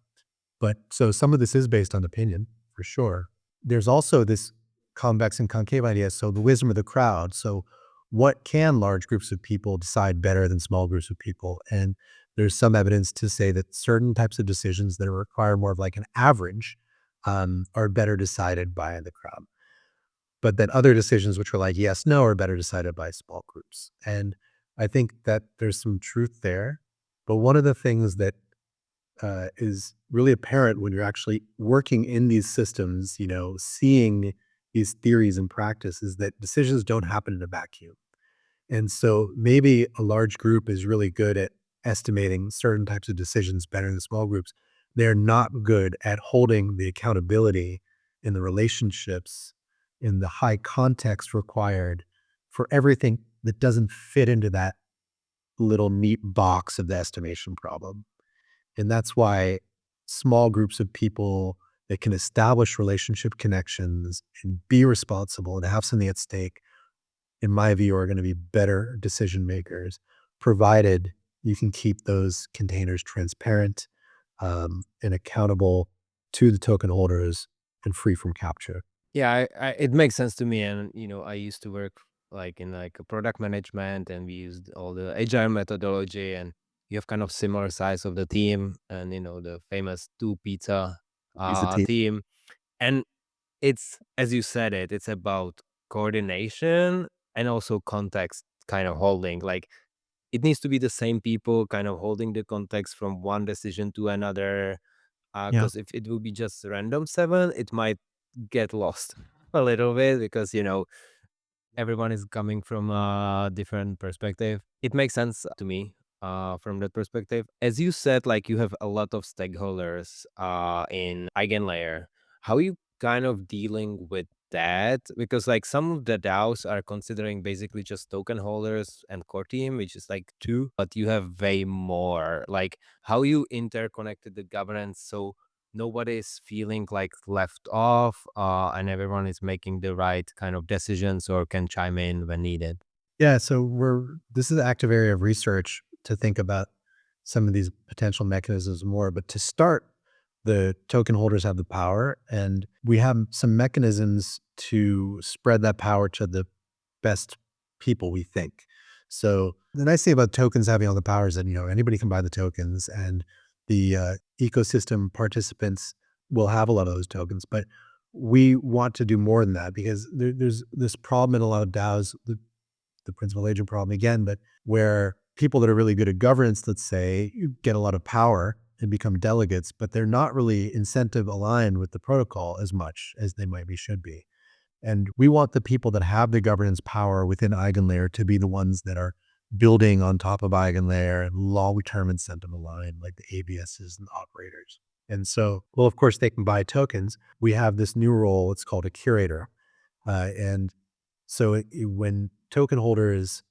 But so some of this is based on opinion, for sure. There's also this convex and concave idea. So the wisdom of the crowd. So what can large groups of people decide better than small groups of people? And there's some evidence to say that certain types of decisions that require more of like an average are better decided by the crowd. But then other decisions which are like yes, no, are better decided by small groups. And I think that there's some truth there. But one of the things that is really apparent when you're actually working in these systems, seeing these theories in practice, is that decisions don't happen in a vacuum. And so maybe a large group is really good at estimating certain types of decisions better than small groups. They're not good at holding the accountability in the relationships, in the high context required for everything that doesn't fit into that little neat box of the estimation problem. And that's why small groups of people that can establish relationship connections and be responsible and have something at stake, in my view, are going to be better decision makers, provided you can keep those containers transparent and accountable to the token holders and free from capture. Yeah, it makes sense to me. And I used to work like in like a product management, and we used all the agile methodology, and you have kind of similar size of the team, and the famous two pizza Use the team. team. And it's, as you said, it's about coordination and also context kind of holding. Like, it needs to be the same people kind of holding the context from one decision to another. Yeah. Because if it will be just random 7, it might get lost a little bit, because everyone is coming from a different perspective. It makes sense to me from that perspective. As you said, like, you have a lot of stakeholders in EigenLayer. How are you kind of dealing with that? Because like some of the DAOs are considering basically just token holders and core team, which is like 2, but you have way more. Like, how you interconnected the governance so nobody is feeling like left off, and everyone is making the right kind of decisions or can chime in when needed. Yeah. So this is an active area of research to think about some of these potential mechanisms more. But to start, the token holders have the power, and we have some mechanisms to spread that power to the best people, we think. So the nice thing about tokens having all the power is that, anybody can buy the tokens, and the ecosystem participants will have a lot of those tokens. But we want to do more than that, because there's this problem in a lot of DAOs, the principal agent problem again, but where people that are really good at governance, let's say, you get a lot of power and become delegates, but they're not really incentive aligned with the protocol as much as they maybe should be. And we want the people that have the governance power within EigenLayer to be the ones that are building on top of EigenLayer and long-term incentive aligned, like the ABSs and operators. And so, well, of course, they can buy tokens. We have this new role, it's called a curator. And so when token holders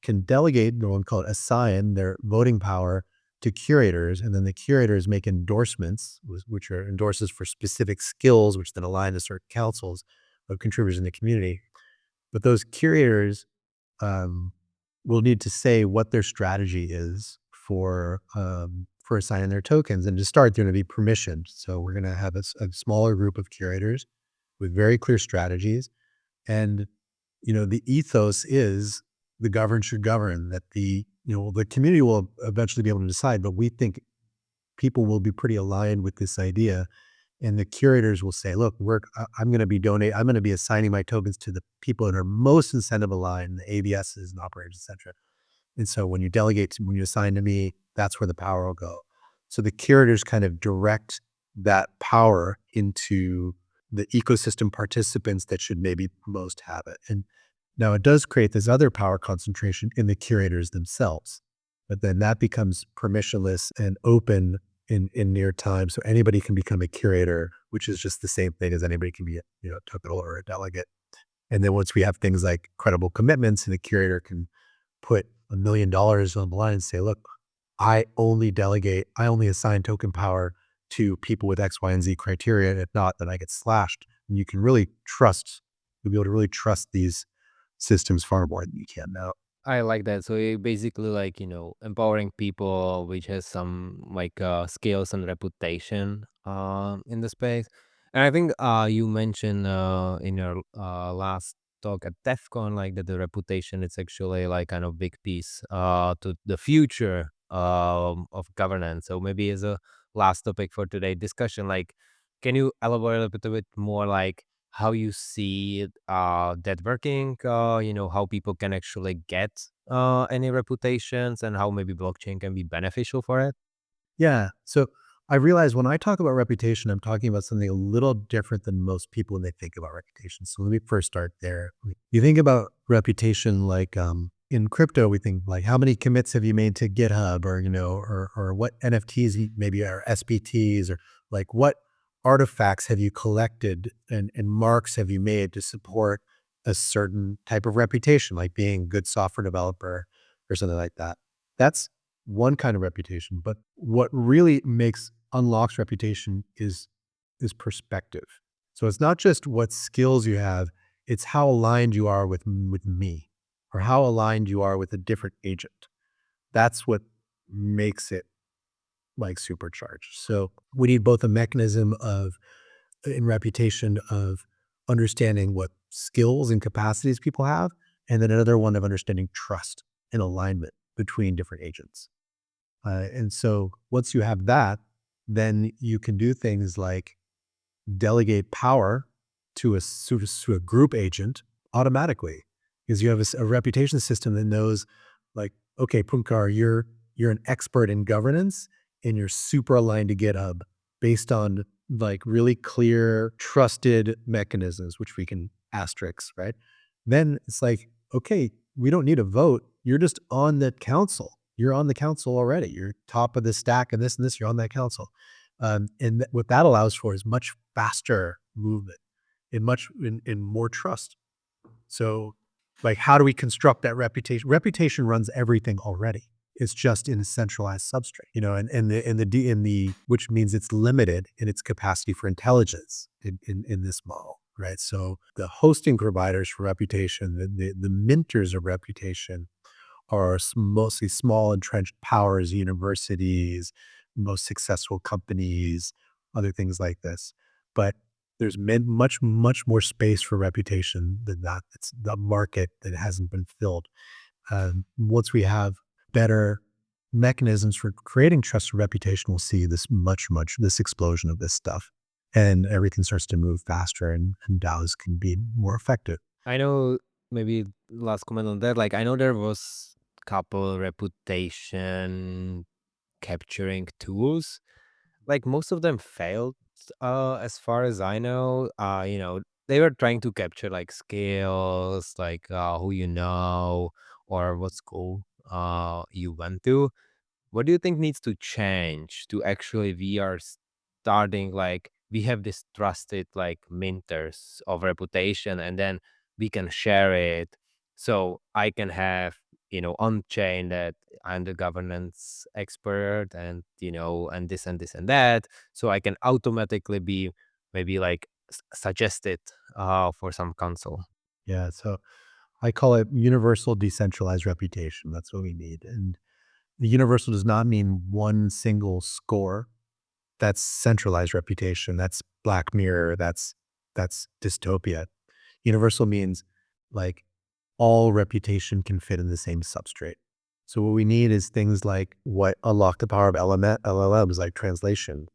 can delegate, or we call it assign, their voting power to curators, and then the curators make endorsements, which are endorses for specific skills, which then align to certain councils of contributors in the community. But those curators will need to say what their strategy is for assigning their tokens. And to start, they're going to be permissioned. So we're going to have a smaller group of curators with very clear strategies. And the ethos is the governed should govern, that the community will eventually be able to decide, but we think people will be pretty aligned with this idea. And the curators will say, look, I'm going to be I'm going to be assigning my tokens to the people that are most incentive aligned, the ABSs and operators, et cetera. And so when you delegate, when you assign to me, that's where the power will go. So the curators kind of direct that power into the ecosystem participants that should maybe most have it. And now it does create this other power concentration in the curators themselves, but then that becomes permissionless and open in near time. So anybody can become a curator, which is just the same thing as anybody can be a, a token or a delegate. And then once we have things like credible commitments, and the curator can put $1 million on the line and say, look, I only assign token power to people with X, Y, and Z criteria. If not, then I get slashed. And you can really you'll be able to really trust these systems far more than you can now. I like that. So it basically like, empowering people which has some like skills and reputation in the space. And I think you mentioned in your last talk at DEF CON like that the reputation is actually like kind of big piece to the future of governance. So maybe as a last topic for today's discussion, like can you elaborate a little bit more like how you see that working, how people can actually get any reputations and how maybe blockchain can be beneficial for it? Yeah. So I realize when I talk about reputation, I'm talking about something a little different than most people when they think about reputation. So let me first start there. You think about reputation like in crypto, we think like how many commits have you made to GitHub, or or what NFTs maybe are SPTs, or like what artifacts have you collected, and marks have you made to support a certain type of reputation, like being a good software developer or something like that. That's one kind of reputation. But what really unlocks reputation is perspective. So it's not just what skills you have, it's how aligned you are with me, or how aligned you are with a different agent. That's what makes it like supercharged. So we need both a mechanism in reputation of understanding what skills and capacities people have, and then another one of understanding trust and alignment between different agents. And so once you have that, then you can do things like delegate power to a group agent automatically, because you have a reputation system that knows, like, okay, Punkar, you're an expert in governance, and you're super aligned to GitHub based on like really clear, trusted mechanisms, which we can asterisk, right? Then it's like, okay, we don't need a vote. You're just on the council. You're on the council already. You're top of the stack and this, you're on that council. And what that allows for is much faster movement and in more trust. So like, how do we construct that reputation? Reputation runs everything already. It's just in a centralized substrate, which means it's limited in its capacity for intelligence in this model, right? So the hosting providers for reputation, the minters of reputation, are mostly small entrenched powers, universities, most successful companies, other things like this. But there's much more space for reputation than that. It's the market that hasn't been filled. Once we have better mechanisms for creating trust and reputation, we'll see this this explosion of this stuff, and everything starts to move faster, and DAOs can be more effective. I know maybe last comment on that. Like I know there was couple reputation capturing tools. Like most of them failed as far as I know. They were trying to capture like skills, like who you know or what school you went to. What do you think needs to change to actually we are starting like we have this trusted like minters of reputation and then we can share it, so I can have on chain that I'm the governance expert and and this and this and that, so I can automatically be maybe like suggested for some console. Yeah, so I call it universal decentralized reputation. That's what we need. And the universal does not mean one single score. That's centralized reputation. That's Black Mirror. That's dystopia. Universal means like all reputation can fit in the same substrate. So what we need is things like what unlock the power of LLMs, like translation.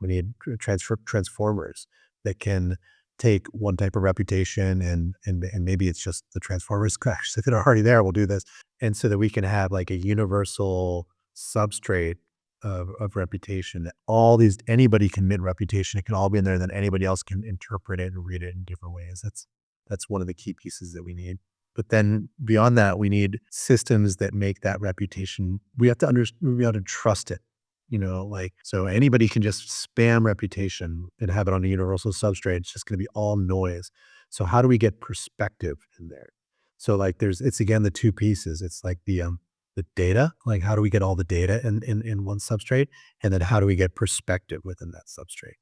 We need transformers that can take one type of reputation, and maybe it's just the transformers crash. If they're already there, we'll do this. And so that we can have like a universal substrate of reputation. All these, anybody can mint reputation. It can all be in there. Then anybody else can interpret it and read it in different ways. That's one of the key pieces that we need. But then beyond that, we need systems that make that reputation. We have to we have to trust it. Like, so anybody can just spam reputation and have it on a universal substrate. It's just going to be all noise. So how do we get perspective in there? So like it's again, the two pieces. It's like the data, like how do we get all the data in one substrate? And then how do we get perspective within that substrate?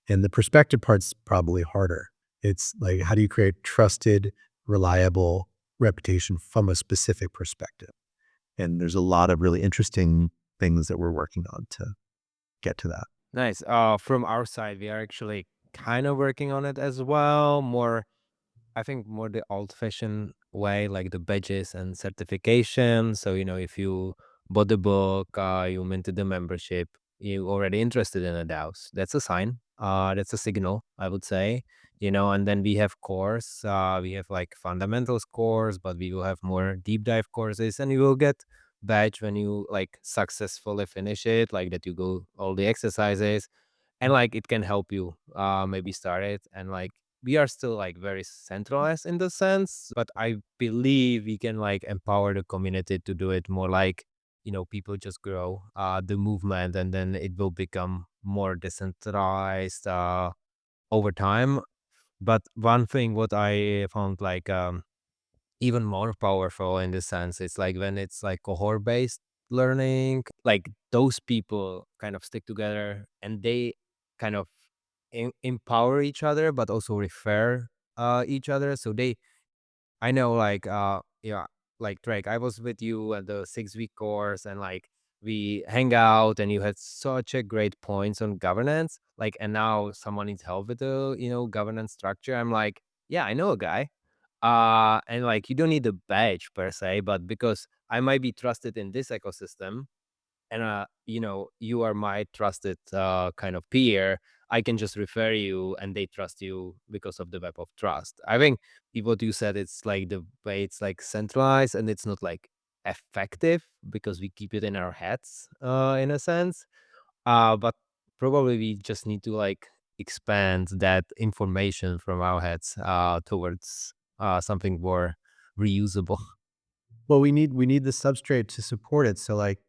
And the perspective part's probably harder. It's like, how do you create trusted, reliable reputation from a specific perspective? And there's a lot of really interesting things that we're working on to get to that. Nice. From our side, we are actually kind of working on it as well. I think more the old-fashioned way, like the badges and certification. So, if you bought the book, you minted the membership, you already interested in a DAOs. That's a sign. That's a signal, I would say. And then we have course. We have like fundamentals course, but we will have more deep dive courses, and you will get badge when you like successfully finish it, like that you go all the exercises, and like it can help you maybe start it. And like we are still like very centralized in the sense, but I believe we can like empower the community to do it more like, people just grow the movement, and then it will become more decentralized over time. But one thing what I found like even more powerful in this sense, it's like when it's like cohort based learning, like those people kind of stick together and they kind of empower each other, but also refer each other. So I know like yeah, like Drake, I was with you at the 6 week course, and like we hang out and you had such a great points on governance, like, and now someone needs help with the governance structure. I'm like, yeah, I know a guy. And like you don't need a badge per se, but because I might be trusted in this ecosystem, and you are my trusted kind of peer, I can just refer you and they trust you because of the web of trust. I think what you said, it's like the way it's like centralized and it's not like effective because we keep it in our heads in a sense. But probably we just need to like expand that information from our heads towards something more reusable. Well, we need the substrate to support it. So like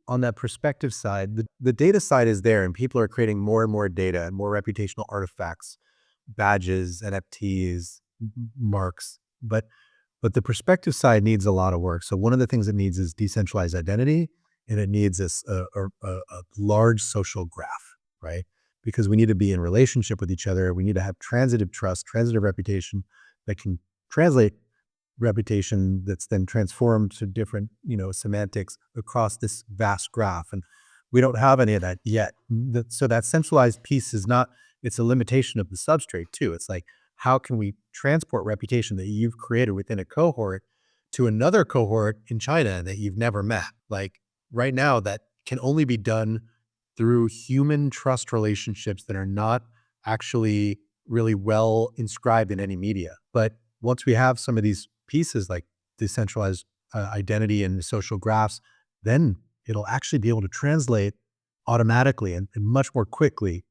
on that perspective side, the data side is there, and people are creating more and more data and more reputational artifacts, badges, NFTs, marks. But the perspective side needs a lot of work. So one of the things it needs is decentralized identity, and it needs a large social graph, right? Because we need to be in relationship with each other. We need to have transitive trust, transitive reputation that can translate reputation that's then transformed to different, semantics across this vast graph. And we don't have any of that yet. So that centralized piece is not, it's a limitation of the substrate too. It's like, how can we transport reputation that you've created within a cohort to another cohort in China that you've never met? Like right now, that can only be done through human trust relationships that are not actually really well inscribed in any media. But once we have some of these pieces like decentralized identity and social graphs, then it'll actually be able to translate automatically and much more quickly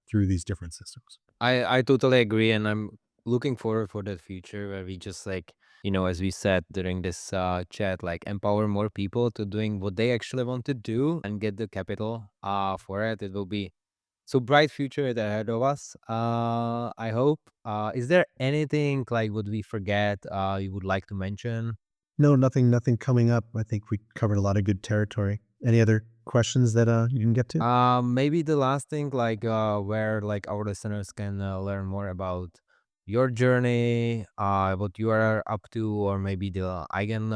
through these different systems. I totally agree, and I'm looking forward for that future where we just like, as we said during this chat, like empower more people to doing what they actually want to do and get the capital for it. It will be so bright future ahead of us. I hope. Is there anything like would we forget you would like to mention? No, nothing coming up. I think we covered a lot of good territory. Any other questions that you can get to? Maybe the last thing, like where like our listeners can learn more about your journey, what you are up to, or maybe the Eigen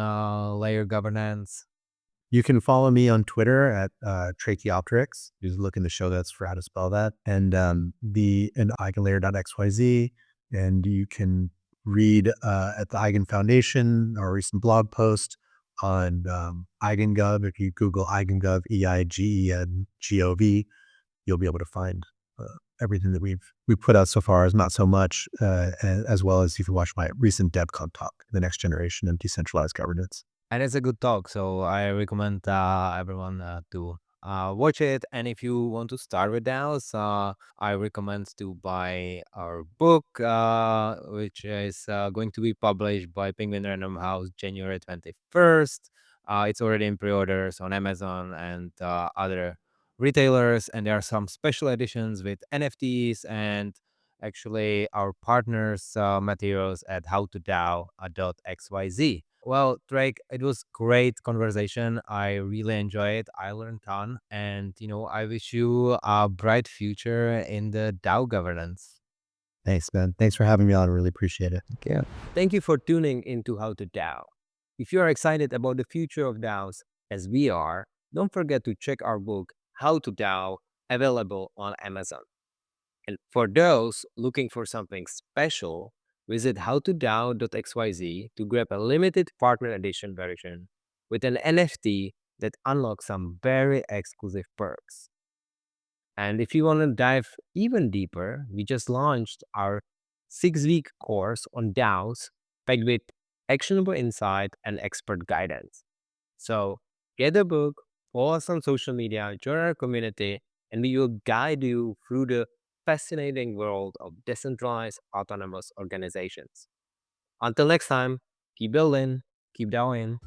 layer governance. You can follow me on Twitter at Tracheopteryx. Just look in the show notes for how to spell that. And EigenLayer.xyz. And you can read at the Eigen Foundation our recent blog post on EigenGov. If you Google EigenGov, EigenGov, you'll be able to find everything that we've put out so far. Is not so much, as well as you can watch my recent DevCon talk, the next generation of decentralized governance. And it's a good talk, so I recommend everyone to watch it. And if you want to start with DAOs, I recommend to buy our book, which is going to be published by Penguin Random House January 21st. It's already in pre-orders on Amazon and other retailers, and there are some special editions with NFTs and actually our partners materials at howtodao.xyz. Well, Drake, it was great conversation. I really enjoy it. I learned ton, and I wish you a bright future in the DAO governance. Thanks, man. Thanks for having me on. I really appreciate it. Yeah. Thank you for tuning into How to DAO. If you are excited about the future of DAOs as we are, don't forget to check our book How to DAO, available on Amazon. And for those looking for something special, visit howtodao.xyz to grab a limited partner edition version with an NFT that unlocks some very exclusive perks. And if you want to dive even deeper, we just launched our 6-week course on DAOs packed with actionable insight and expert guidance. So get the book, follow us on social media, join our community, and we will guide you through the fascinating world of decentralized autonomous organizations. Until next time, keep building, keep DAOing.